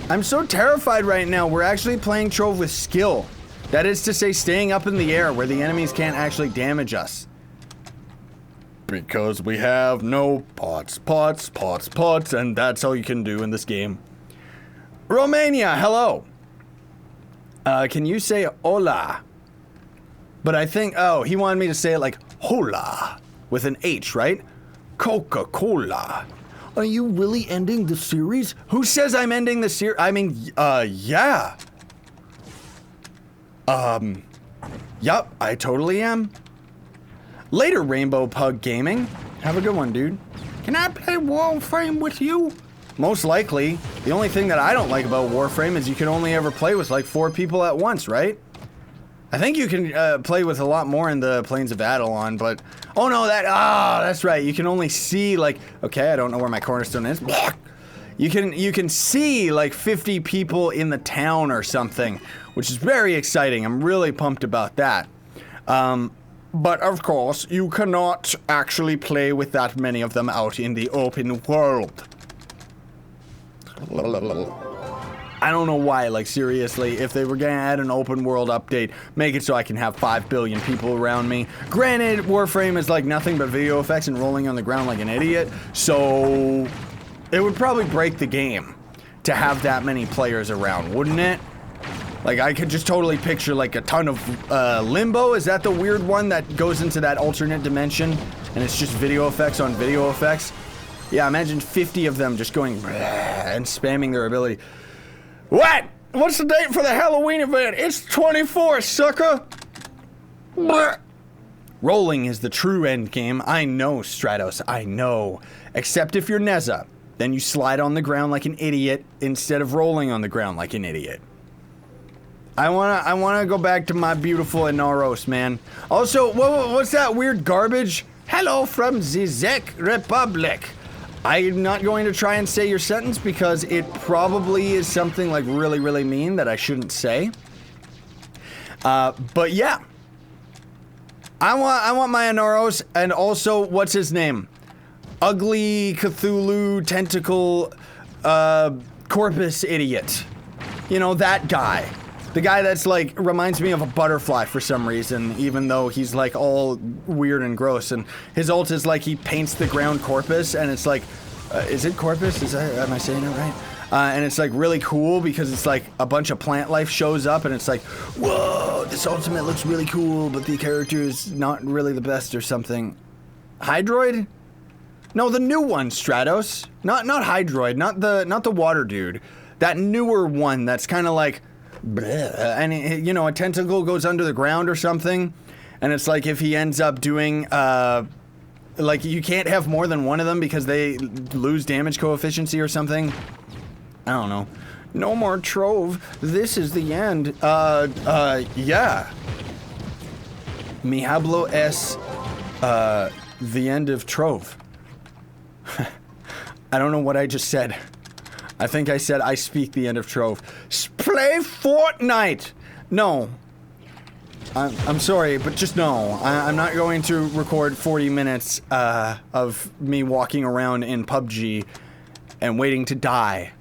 I'm so terrified right now. We're actually playing Trove with skill. That is to say, staying up in the air where the enemies can't actually damage us. Because we have no pots, and that's all you can do in this game. Romania, hello. Can you say hola? But I think, oh, he wanted me to say it like hola with an H, right? Coca-Cola. Are you really ending the series? Who says I'm ending the series? I mean, yeah. Yup, I totally am. Later, Rainbow Pug Gaming. Have a good one, dude. Can I play Warframe with you? Most likely. The only thing that I don't like about Warframe is you can only ever play with like 4 people at once, right? I think you can play with a lot more in the Plains of Adelon, but oh no, that's right. You can only see like, okay, I don't know where my cornerstone is. You can see like 50 people in the town or something, which is very exciting. I'm really pumped about that. But of course, you cannot actually play with that many of them out in the open world. I don't know why, like seriously, if they were gonna add an open world update, make it so I can have 5 billion people around me. Granted, Warframe is like nothing but video effects and rolling on the ground like an idiot, so it would probably break the game to have that many players around, wouldn't it? Like I could just totally picture like a ton of Limbo. Is that the weird one that goes into that alternate dimension and it's just video effects on video effects? Yeah, imagine 50 of them just going and spamming their ability. What? What's the date for the Halloween event? It's 24, sucker! Blech. Rolling is the true end game. I know, Stratos, I know. Except if you're Neza. Then you slide on the ground like an idiot instead of rolling on the ground like an idiot. I wanna go back to my beautiful Inaros, man. Also, what's that weird garbage? Hello from the Czech Republic. I'm not going to try and say your sentence because it probably is something like really, really mean that I shouldn't say. But yeah. I want my Inaros, and also, what's his name? Ugly Cthulhu tentacle corpus idiot. You know, that guy. The guy that's like, reminds me of a butterfly for some reason, even though he's like all weird and gross. And his ult is like he paints the ground corpus, and it's like, is it corpus? Am I saying it right? And it's like really cool because it's like a bunch of plant life shows up, and it's like, whoa, this ultimate looks really cool, but the character is not really the best or something. Hydroid? No, the new one, Stratos. Not Hydroid, not the water dude. That newer one that's kind of like, and you know, a tentacle goes under the ground or something, and it's like if he ends up doing like you can't have more than one of them because they lose damage coefficiency or something. I don't know. No more Trove. This is the end. Yeah. Mi hablo es the end of Trove. I don't know what I just said. I think I said I speak the end of Trove. Play Fortnite! No. I'm sorry, but just no. I'm not going to record 40 minutes of me walking around in PUBG and waiting to die.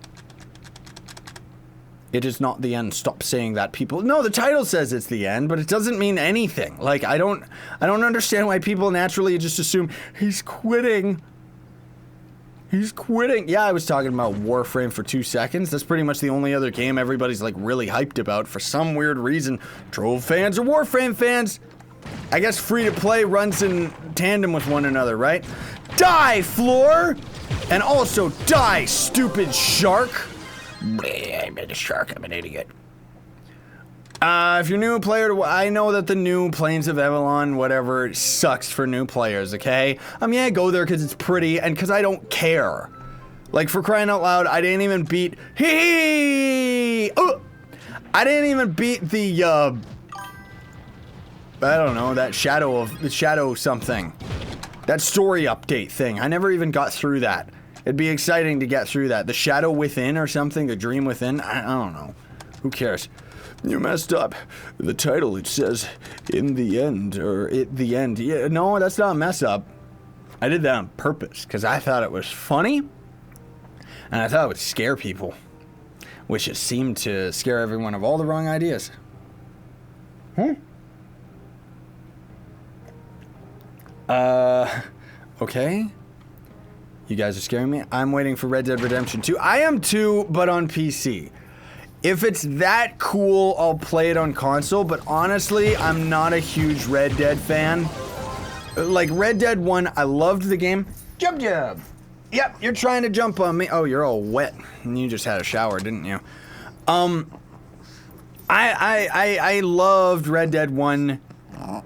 It is not the end. Stop saying that, people. No, the title says it's the end, but it doesn't mean anything. Like, I don't understand why people naturally just assume he's quitting. He's quitting. Yeah, I was talking about Warframe for 2 seconds. That's pretty much the only other game everybody's like really hyped about for some weird reason. Trove fans or Warframe fans. I guess free to play runs in tandem with one another, right? Die, Floor! And also die, stupid shark. Bleh, I'm a shark, I'm an idiot. If you're new a player, I know that the new Plains of Avalon, whatever, sucks for new players, okay? Yeah, go there because it's pretty and because I don't care. Like, for crying out loud, I didn't even beat... I didn't even beat the, I don't know, that shadow something. That story update thing. I never even got through that. It'd be exciting to get through that. The Shadow Within or something, the Dream Within, I don't know. Who cares? You messed up. The title, it says, in the end, or at the end. Yeah, no, that's not a mess up. I did that on purpose, because I thought it was funny, and I thought it would scare people, which it seemed to scare everyone of all the wrong ideas. Okay. You guys are scaring me. I'm waiting for Red Dead Redemption 2. I am too, but on PC. If it's that cool, I'll play it on console, but honestly, I'm not a huge Red Dead fan. Like, Red Dead 1, I loved the game. Jump. Yep, you're trying to jump on me. Oh, you're all wet. You just had a shower, didn't you? I loved Red Dead 1.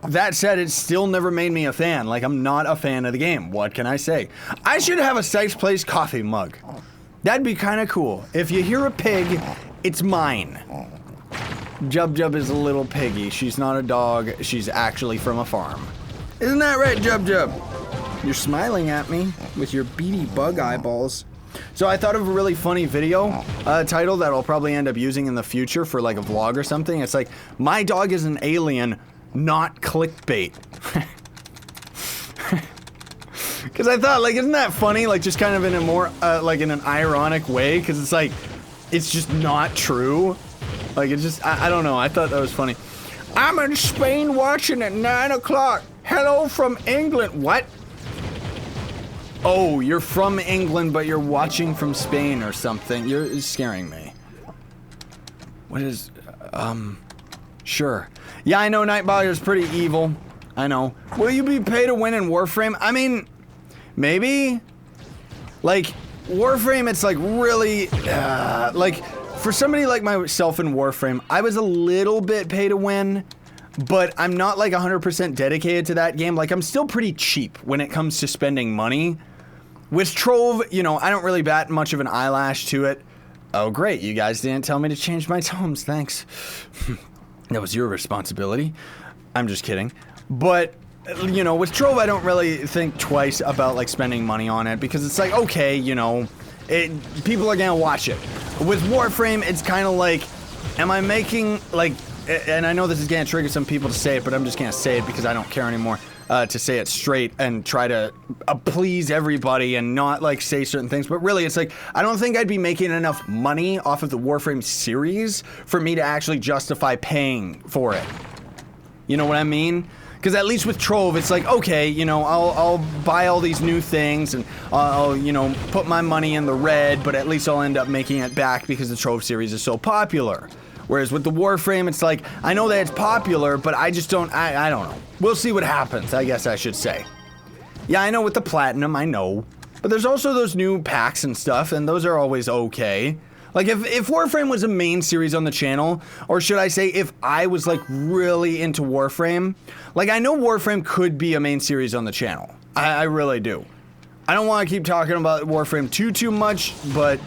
That said, it still never made me a fan. Like, I'm not a fan of the game. What can I say? I should have a Sykes Place coffee mug. That'd be kind of cool. If you hear a pig, it's mine. Jub is a little piggy. She's not a dog. She's actually from a farm. Isn't that right, Jub? You're smiling at me with your beady bug eyeballs. So I thought of a really funny video title that I'll probably end up using in the future for like a vlog or something. It's like, my dog is an alien, not clickbait. Because I thought, like, isn't that funny? Like, just kind of in a more, like, in an ironic way. Because it's like, it's just not true. Like, it's just, I don't know. I thought that was funny. I'm in Spain watching at 9 o'clock. Hello from England. What? Oh, you're from England, but you're watching from Spain or something. You're scaring me. What is, sure. Yeah, I know Nightballer's pretty evil. I know. Will you be pay to win in Warframe? I mean, maybe. Like, Warframe, it's like really, like, for somebody like myself in Warframe, I was a little bit pay to win, but I'm not like 100% dedicated to that game. Like, I'm still pretty cheap when it comes to spending money. With Trove, you know, I don't really bat much of an eyelash to it. Oh, great. You guys didn't tell me to change my tomes. Thanks. That was your responsibility. I'm just kidding. But, you know, with Trove, I don't really think twice about, like, spending money on it, because it's like, okay, you know, people are gonna watch it. With Warframe, it's kind of like, am I making, like, and I know this is gonna trigger some people to say it, but I'm just gonna say it because I don't care anymore, to say it straight and try to please everybody and not, like, say certain things. But really, it's like, I don't think I'd be making enough money off of the Warframe series for me to actually justify paying for it. You know what I mean? Because at least with Trove, it's like, okay, you know, I'll buy all these new things and I'll, you know, put my money in the red, but at least I'll end up making it back because the Trove series is so popular. Whereas with the Warframe, it's like, I know that it's popular, but I just don't, I don't know. We'll see what happens, I guess I should say. Yeah, I know with the Platinum, I know. But there's also those new packs and stuff, and those are always okay. Like, if Warframe was a main series on the channel, or should I say if I was, like, really into Warframe, like, I know Warframe could be a main series on the channel. I really do. I don't want to keep talking about Warframe too much, but,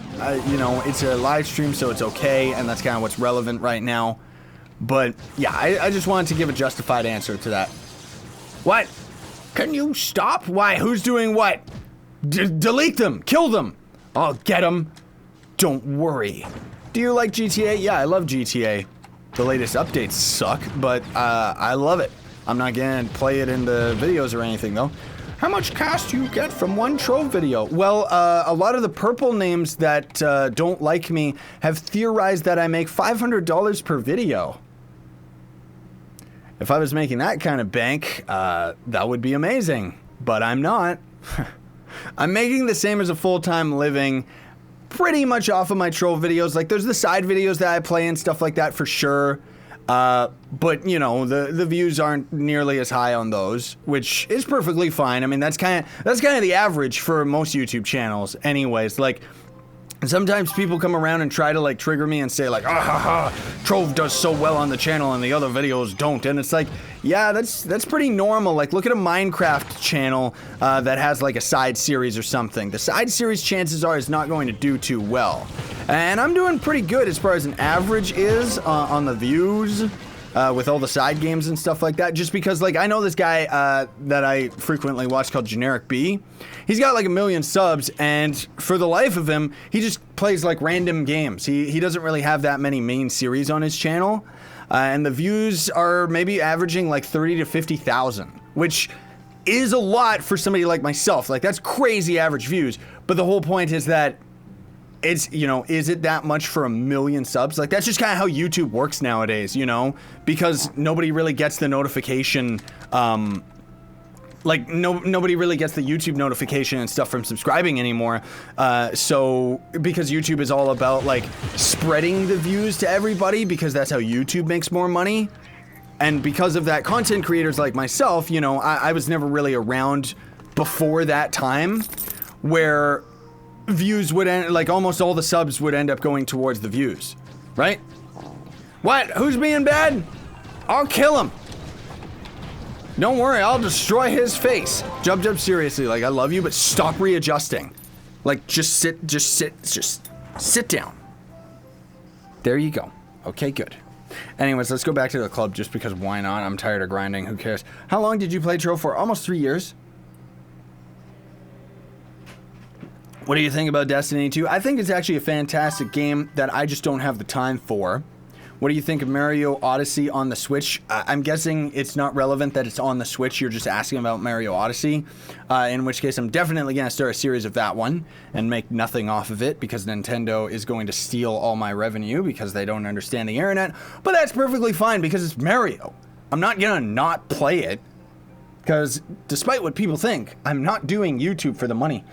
you know, it's a live stream, so it's okay, and that's kind of what's relevant right now. But, yeah, I just wanted to give a justified answer to that. What? Can you stop? Why? Who's doing what? Delete them! Kill them! I'll get them! Don't worry. Do you like GTA? Yeah, I love GTA. the latest updates suck, but I love it. I'm not gonna play it in the videos or anything though. How much cash do you get from one Trove video? Well, a lot of the purple names that don't like me have theorized that I make $500 per video. If I was making that kind of bank, that would be amazing, but I'm not. I'm making the same as a full-time living pretty much off of my Trove videos. Like, there's the side videos that I play and stuff like that for sure. But, you know, the views aren't nearly as high on those, which is perfectly fine. I mean, that's kind of the average for most YouTube channels anyways. Like, sometimes people come around and try to, like, trigger me and say, like, ah ha ha, Trove does so well on the channel and the other videos don't. And it's like, yeah, that's pretty normal. Like, look at a Minecraft channel that has, like, a side series or something. The side series, chances are, is not going to do too well. And I'm doing pretty good as far as an average is on the views with all the side games and stuff like that. Just because, like, I know this guy that I frequently watch called Generic B. He's got like 1 million subs, and for the life of him, he just plays like random games. He doesn't really have that many main series on his channel, and the views are maybe averaging like 30 to 50,000, which is a lot for somebody like myself. Like, that's crazy average views. But the whole point is that it's, you know, is it that much for 1 million subs? Like, that's just kind of how YouTube works nowadays, you know, because nobody really gets the notification, like, nobody really gets the YouTube notification and stuff from subscribing anymore. So, because YouTube is all about, like, spreading the views to everybody, because that's how YouTube makes more money. And because of that, content creators like myself, you know, I was never really around before that time where views would end, like, almost all the subs would end up going towards the views, right? What? Who's being bad? I'll kill him. Don't worry, I'll destroy his face. Jub, seriously, like, I love you, but stop readjusting. Like, just sit down. There you go. Okay, good. Anyways, let's go back to the club just because why not? I'm tired of grinding, who cares? How long did you play Trove for? Almost 3 years. What do you think about Destiny 2? I think it's actually a fantastic game that I just don't have the time for. What do you think of Mario Odyssey on the Switch? I'm guessing it's not relevant that it's on the Switch. You're just asking about Mario Odyssey. In which case, I'm definitely going to start a series of that one and make nothing off of it because Nintendo is going to steal all my revenue because they don't understand the internet. But that's perfectly fine because it's Mario. I'm not going to not play it because despite what people think, I'm not doing YouTube for the money.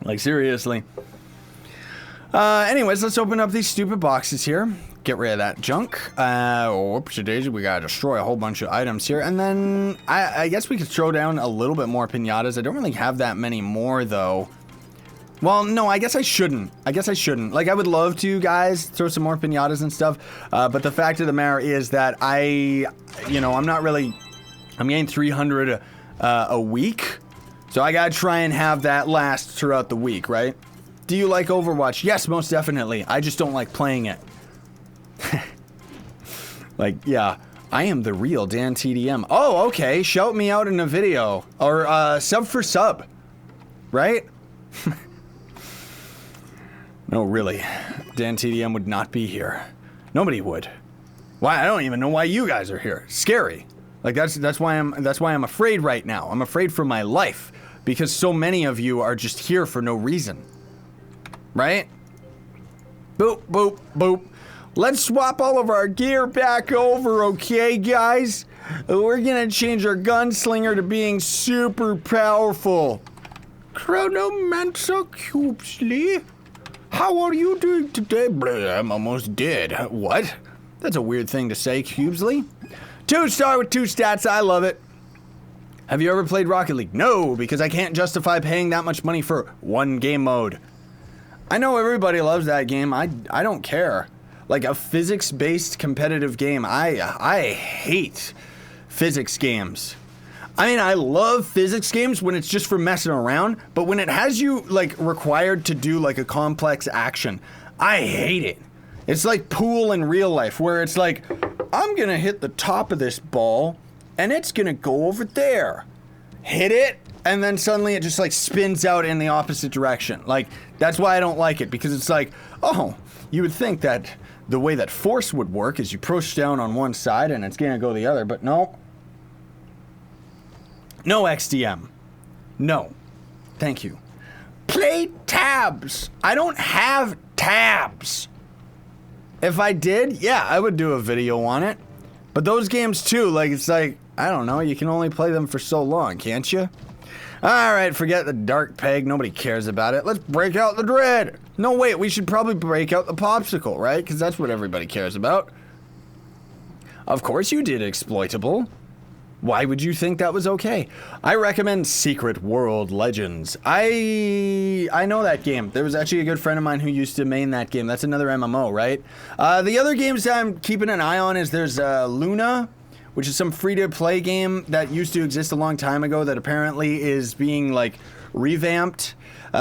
Like, seriously. Anyways, let's open up these stupid boxes here. Get rid of that junk. Whoopsie-daisy, we gotta destroy a whole bunch of items here. And then, I guess we could throw down a little bit more pinatas. I don't really have that many more, though. Well, no, I guess I shouldn't. Like, I would love to, guys, throw some more pinatas and stuff. But the fact of the matter is that I'm getting 300 a week. So I gotta try and have that last throughout the week, right? Do you like Overwatch? Yes, most definitely. I just don't like playing it. Like, yeah. I am the real Dan TDM. Oh, okay. Shout me out in a video. Or, sub for sub. Right? No, really. Dan TDM would not be here. Nobody would. Why? I don't even know why you guys are here. Scary. Like, that's why I'm afraid right now. I'm afraid for my life. Because so many of you are just here for no reason. Right? Boop, boop, boop. Let's swap all of our gear back over, okay, guys? We're gonna change our gunslinger to being super powerful. Chronomancer Cubesley, how are you doing today? I'm almost dead. What? That's a weird thing to say, Cubesley. 2-star with 2 stats, I love it. Have you ever played Rocket League? No, because I can't justify paying that much money for one game mode. I know everybody loves that game. I don't care. Like a physics-based competitive game. I hate physics games. I mean, I love physics games when it's just for messing around, but when it has you, like, required to do, like, a complex action, I hate it. It's like pool in real life, where it's like, I'm gonna hit the top of this ball, and it's gonna go over there. Hit it, and then suddenly it just, like, spins out in the opposite direction. Like, that's why I don't like it, because it's like, oh, you would think that the way that force would work is you push down on one side and it's going to go the other, but no. No XDM. No. Thank you. Play tabs. I don't have tabs. If I did, yeah, I would do a video on it. But those games too, like, it's like, I don't know, you can only play them for so long, can't you? Alright, forget the dark peg, nobody cares about it. Let's break out the dread. No, wait, we should probably break out the popsicle, right? Because that's what everybody cares about. Of course you did, exploitable. Why would you think that was okay? I recommend Secret World Legends. I know that game. There was actually a good friend of mine who used to main that game. That's another MMO, right? The other games that I'm keeping an eye on is there's Luna, which is some free-to-play game that used to exist a long time ago that apparently is being, like, revamped.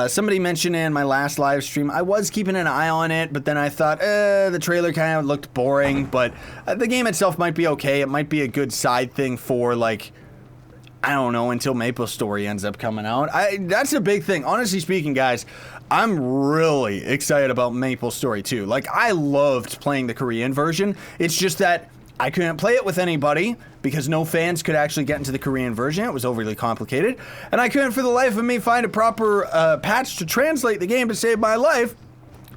Somebody mentioned in my last live stream, I was keeping an eye on it, but then I thought, the trailer kind of looked boring, but the game itself might be okay. It might be a good side thing for, like, I don't know, until MapleStory ends up coming out. That's a big thing. Honestly speaking, guys, I'm really excited about MapleStory 2. Like, I loved playing the Korean version. It's just that I couldn't play it with anybody because no fans could actually get into the Korean version. It was overly complicated. And I couldn't for the life of me find a proper patch to translate the game to save my life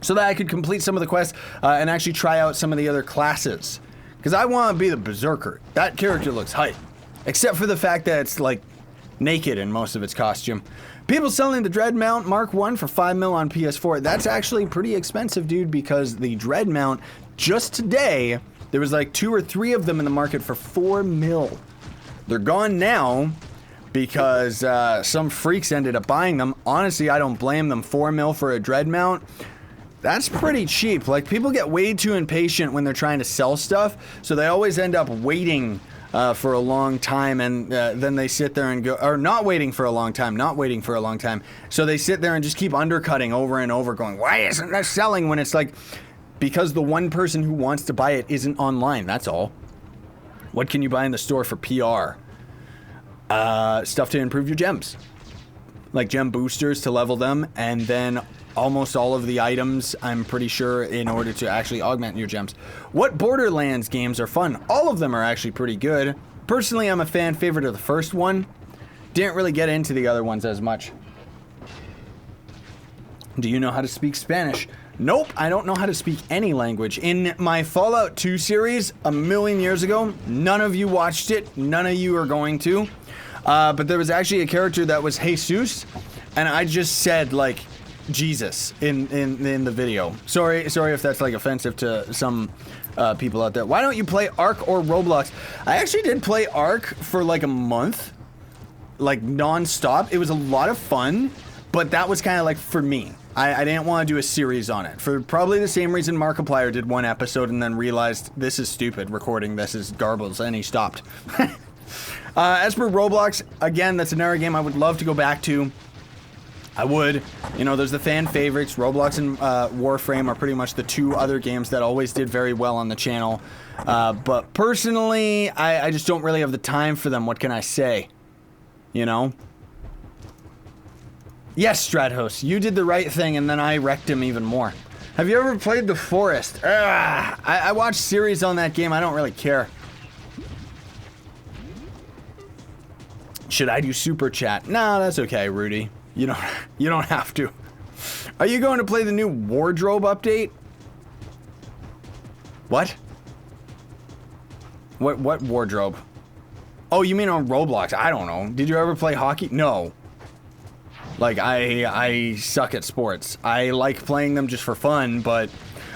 so that I could complete some of the quests and actually try out some of the other classes. Because I want to be the Berserker. That character looks hype. Except for the fact that it's, like, naked in most of its costume. People selling the Dread Mount Mark 1 for $5 mil on PS4. That's actually pretty expensive, dude, because the Dread Mount, just today, there was like 2 or 3 of them in the market for $4 mil. They're gone now because some freaks ended up buying them. Honestly, I don't blame them. $4 mil for a Dread Mount. That's pretty cheap. Like, people get way too impatient when they're trying to sell stuff, so they always end up waiting for a long time, and then they sit there and go, or not waiting for a long time, so they sit there and just keep undercutting over and over, going, why isn't this selling, when it's like, because the one person who wants to buy it isn't online, that's all. What can you buy in the store for PR? Stuff to improve your gems. Like gem boosters to level them, and then almost all of the items, I'm pretty sure, in order to actually augment your gems. What Borderlands games are fun? All of them are actually pretty good. Personally, I'm a fan favorite of the first one. Didn't really get into the other ones as much. Do you know how to speak Spanish? Nope, I don't know how to speak any language. In my Fallout 2 series, a million years ago, none of you watched it, none of you are going to. But there was actually a character that was Jesus, and I just said, like, Jesus in the video. Sorry if that's, like, offensive to some people out there. Why don't you play Ark or Roblox? I actually did play Ark for, like, a month, like, non-stop. It was a lot of fun, but that was kind of, like, for me. I didn't want to do a series on it, for probably the same reason Markiplier did one episode and then realized, this is stupid, recording this is garbles, and he stopped. As for Roblox, again, that's another game I would love to go back to. I would. You know, there's the fan favorites. Roblox and Warframe are pretty much the 2 other games that always did very well on the channel. But personally, I just don't really have the time for them. What can I say? You know? Yes, Stratos, you did the right thing, and then I wrecked him even more. Have you ever played The Forest? I watched series on that game. I don't really care. Should I do super chat? No, that's okay, Rudy. You don't have to. Are you going to play the new wardrobe update? What? What wardrobe? Oh, you mean on Roblox? I don't know. Did you ever play hockey? No. Like, I suck at sports. I like playing them just for fun, but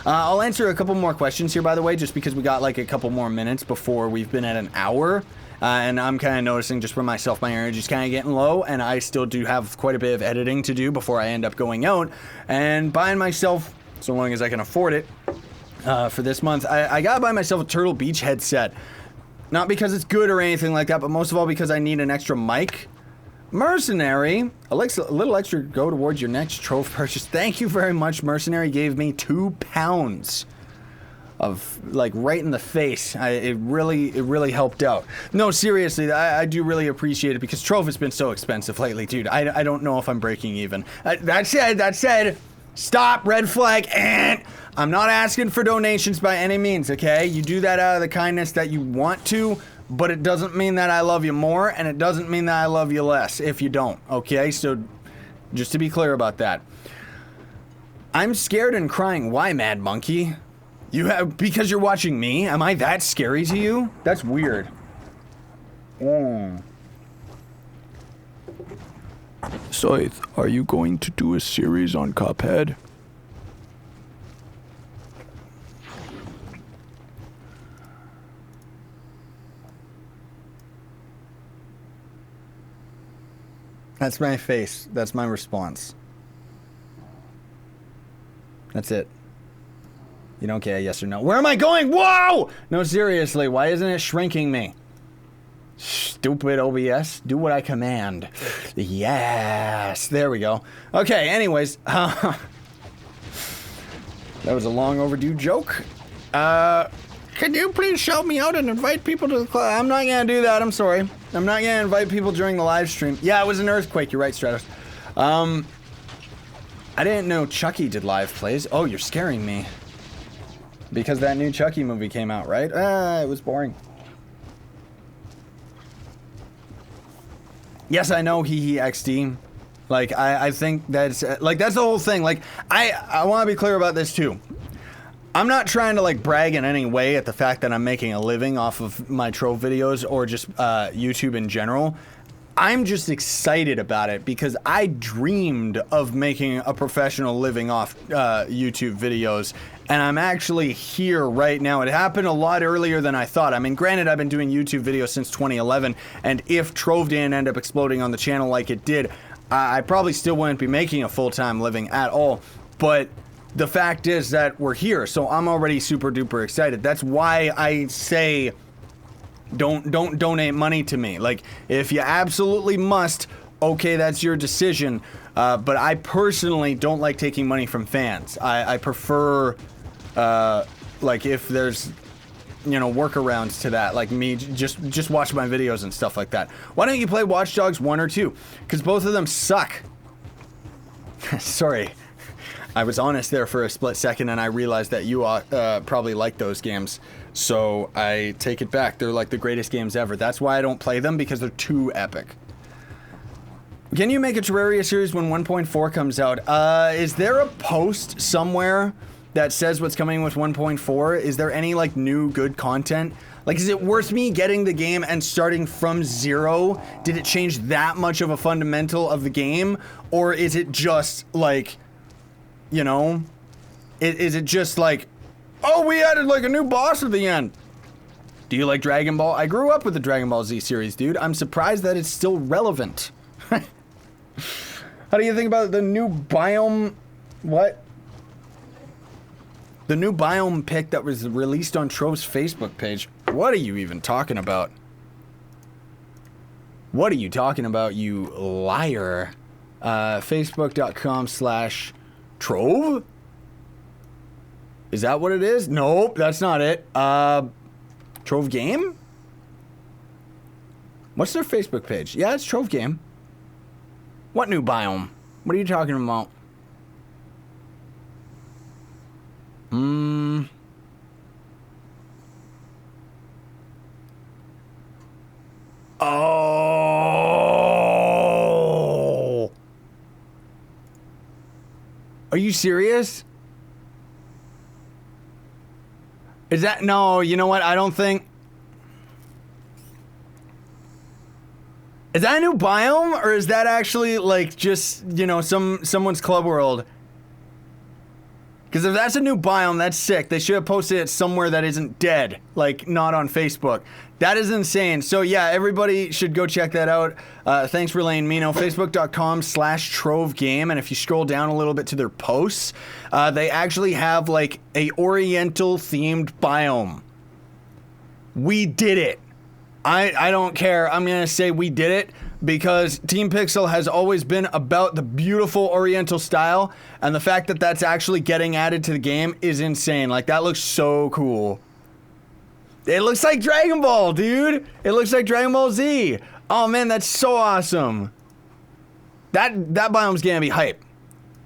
I'll answer a couple more questions here, by the way, just because we got like a couple more minutes before we've been at an hour. And I'm kind of noticing just for myself, my energy's kind of getting low, and I still do have quite a bit of editing to do before I end up going out and buying myself, so long as I can afford it, for this month. I gotta buy myself a Turtle Beach headset. Not because it's good or anything like that, but most of all because I need an extra mic. Mercenary, a little extra go towards your next Trove purchase. Thank you very much. Mercenary gave me 2 pounds of, like, right in the face. It really helped out. No, seriously, I do really appreciate it because Trove has been so expensive lately, dude. I don't know if I'm breaking even. That said, stop, red flag, and I'm not asking for donations by any means, okay? You do that out of the kindness that you want to, but it doesn't mean that I love you more, and it doesn't mean that I love you less if you don't, okay? So, just to be clear about that. I'm scared and crying. Why, Mad Monkey? Because you're watching me? Am I that scary to you? That's weird. Scythe, are you going to do a series on Cuphead? That's my face. That's my response. That's it. You don't care, yes or no. Where am I going? Whoa! No, seriously, why isn't it shrinking me? Stupid OBS. Do what I command. Yes. There we go. Okay, anyways. That was a long overdue joke. Can you please shout me out and invite people to the club? I'm not going to do that. I'm sorry. I'm not going to invite people during the live stream. Yeah, it was an earthquake. You're right, Stratos. I didn't know Chucky did live plays. Oh, you're scaring me. Because that new Chucky movie came out, right? It was boring. Yes, I know he XD. Like, I think that's, like, that's the whole thing. Like, I want to be clear about this, too. I'm not trying to, like, brag in any way at the fact that I'm making a living off of my Trove videos or just YouTube in general. I'm just excited about it because I dreamed of making a professional living off YouTube videos, and I'm actually here right now. It happened a lot earlier than I thought. I mean, granted, I've been doing YouTube videos since 2011, and if Trove didn't end up exploding on the channel like it did, I probably still wouldn't be making a full-time living at all, but the fact is that we're here, so I'm already super duper excited. That's why I say don't donate money to me. Like, if you absolutely must, okay, that's your decision. But I personally don't like taking money from fans. I prefer, like, if there's, you know, workarounds to that, like me just watch my videos and stuff like that. Why don't you play Watch Dogs 1 or 2? Because both of them suck. Sorry. I was honest there for a split second, and I realized that you probably like those games. So I take it back. They're like the greatest games ever. That's why I don't play them, because they're too epic. Can you make a Terraria series when 1.4 comes out? Is there a post somewhere that says what's coming with 1.4? Is there any, like, new good content? Like, is it worth me getting the game and starting from zero? Did it change that much of a fundamental of the game? Or is it just, like, you know, is it just like, oh, we added like a new boss at the end? Do you like Dragon Ball? I grew up with the Dragon Ball Z series, dude. I'm surprised that it's still relevant. How do you think about the new biome? What? The new biome pic that was released on Trove's Facebook page. What are you even talking about? What are you talking about, you liar? Facebook.com/Trove? Is that what it is? Nope, that's not it. Trove Game? What's their Facebook page? Yeah, it's Trove Game. What new biome? What are you talking about? Oh. Are you serious? Is that, no, you know what? I don't think. Is that a new biome, or is that actually like just, you know, someone's club world? Because if that's a new biome, that's sick. They should have posted it somewhere that isn't dead, like not on Facebook. That is insane. So yeah, everybody should go check that out. Thanks for letting me know. Facebook.com/Trove Game. And if you scroll down a little bit to their posts, they actually have like a Oriental themed biome. We did it. I don't care. I'm going to say we did it because Team Pixel has always been about the beautiful Oriental style, and the fact that that's actually getting added to the game is insane. Like, that looks so cool. It looks like Dragon Ball, dude. It looks like Dragon Ball Z. Oh man, that's so awesome. That biome's gonna be hype.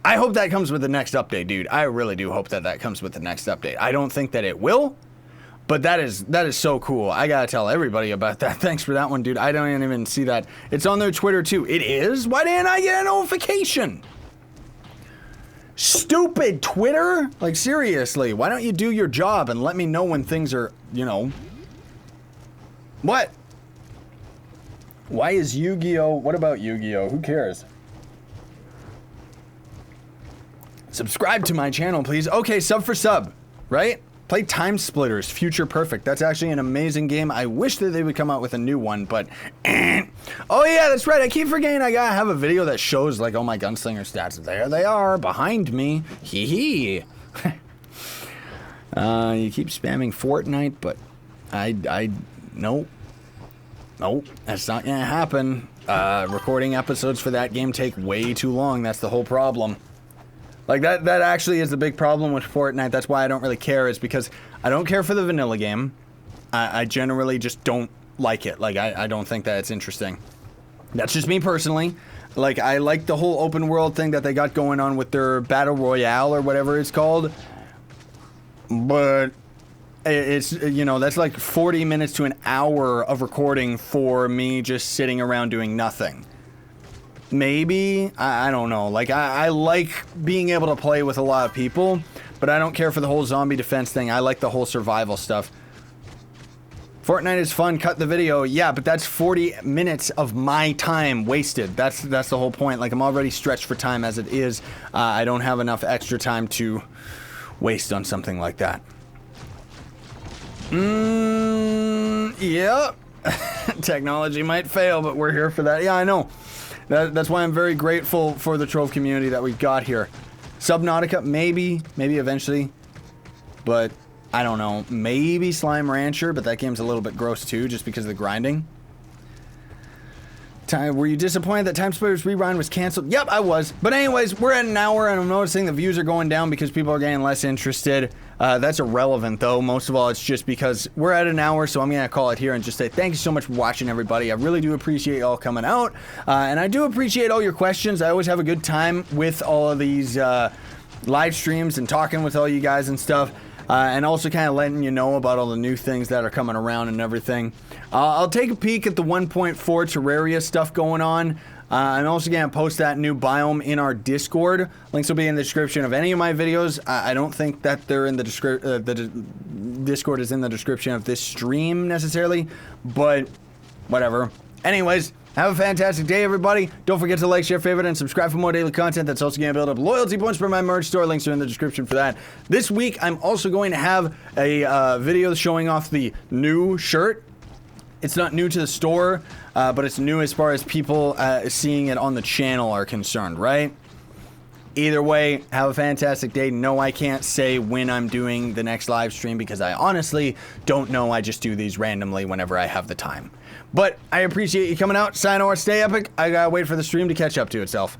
I hope that comes with the next update, dude. I really do hope that that comes with the next update. I don't think that it will, but that is so cool. I gotta tell everybody about that. Thanks for that one, dude. I don't even see that. It's on their Twitter, too. It is? Why didn't I get a notification? Stupid Twitter? Like, seriously, why don't you do your job and let me know when things are, you know... What? Why is Yu-Gi-Oh? What about Yu-Gi-Oh? Who cares? Subscribe to my channel, please. Okay, sub for sub, right? Play Time Splitters, Future Perfect. That's actually an amazing game. I wish that they would come out with a new one, but... Oh yeah, that's right. I keep forgetting I gotta have a video that shows, like, all my gunslinger stats. There they are, behind me. Hee hee. You keep spamming Fortnite, but nope. Nope, that's not gonna happen. Recording episodes for that game take way too long. That's the whole problem. Like, that actually is the big problem with Fortnite. That's why I don't really care, is because I don't care for the vanilla game. I generally just don't like it. Like, I don't think that it's interesting. That's just me personally. Like, I like the whole open world thing that they got going on with their Battle Royale or whatever it's called. But it's, you know, that's like 40 minutes to an hour of recording for me just sitting around doing nothing. Maybe, I don't know. Like, I like being able to play with a lot of people, but I don't care for the whole zombie defense thing. I like the whole survival stuff. Fortnite is fun, cut the video. Yeah, but that's 40 minutes of my time wasted. That's the whole point. Like, I'm already stretched for time as it is. I don't have enough extra time to waste on something like that. Yeah. Technology might fail, but we're here for that. Yeah, I know. That's why I'm very grateful for the Trove community that we've got here. Subnautica, maybe eventually, but I don't know. Maybe Slime Rancher, but that game's a little bit gross too, just because of the grinding. Were you disappointed that Time Splitters Rewind was canceled? Yep, I was. But anyways, we're at an hour, and I'm noticing the views are going down because people are getting less interested. That's irrelevant, though. Most of all, it's just because we're at an hour, so I'm going to call it here and just say thank you so much for watching, everybody. I really do appreciate y'all coming out, and I do appreciate all your questions. I always have a good time with all of these live streams and talking with all you guys and stuff. And also kind of letting you know about all the new things that are coming around and everything. I'll take a peek at the 1.4 Terraria stuff going on. I'm also going to post that new biome in our Discord. Links will be in the description of any of my videos. I don't think that they're in the description. The Discord is in the description of this stream necessarily, but whatever. Anyways, have a fantastic day, everybody. Don't forget to like, share, favorite, and subscribe for more daily content. That's also going to build up loyalty points for my merch store. Links are in the description for that. This week, I'm also going to have a video showing off the new shirt. It's not new to the store, but it's new as far as people seeing it on the channel are concerned, right? Either way, have a fantastic day. No, I can't say when I'm doing the next live stream because I honestly don't know. I just do these randomly whenever I have the time. But I appreciate you coming out. Sayonara, stay epic. I gotta wait for the stream to catch up to itself.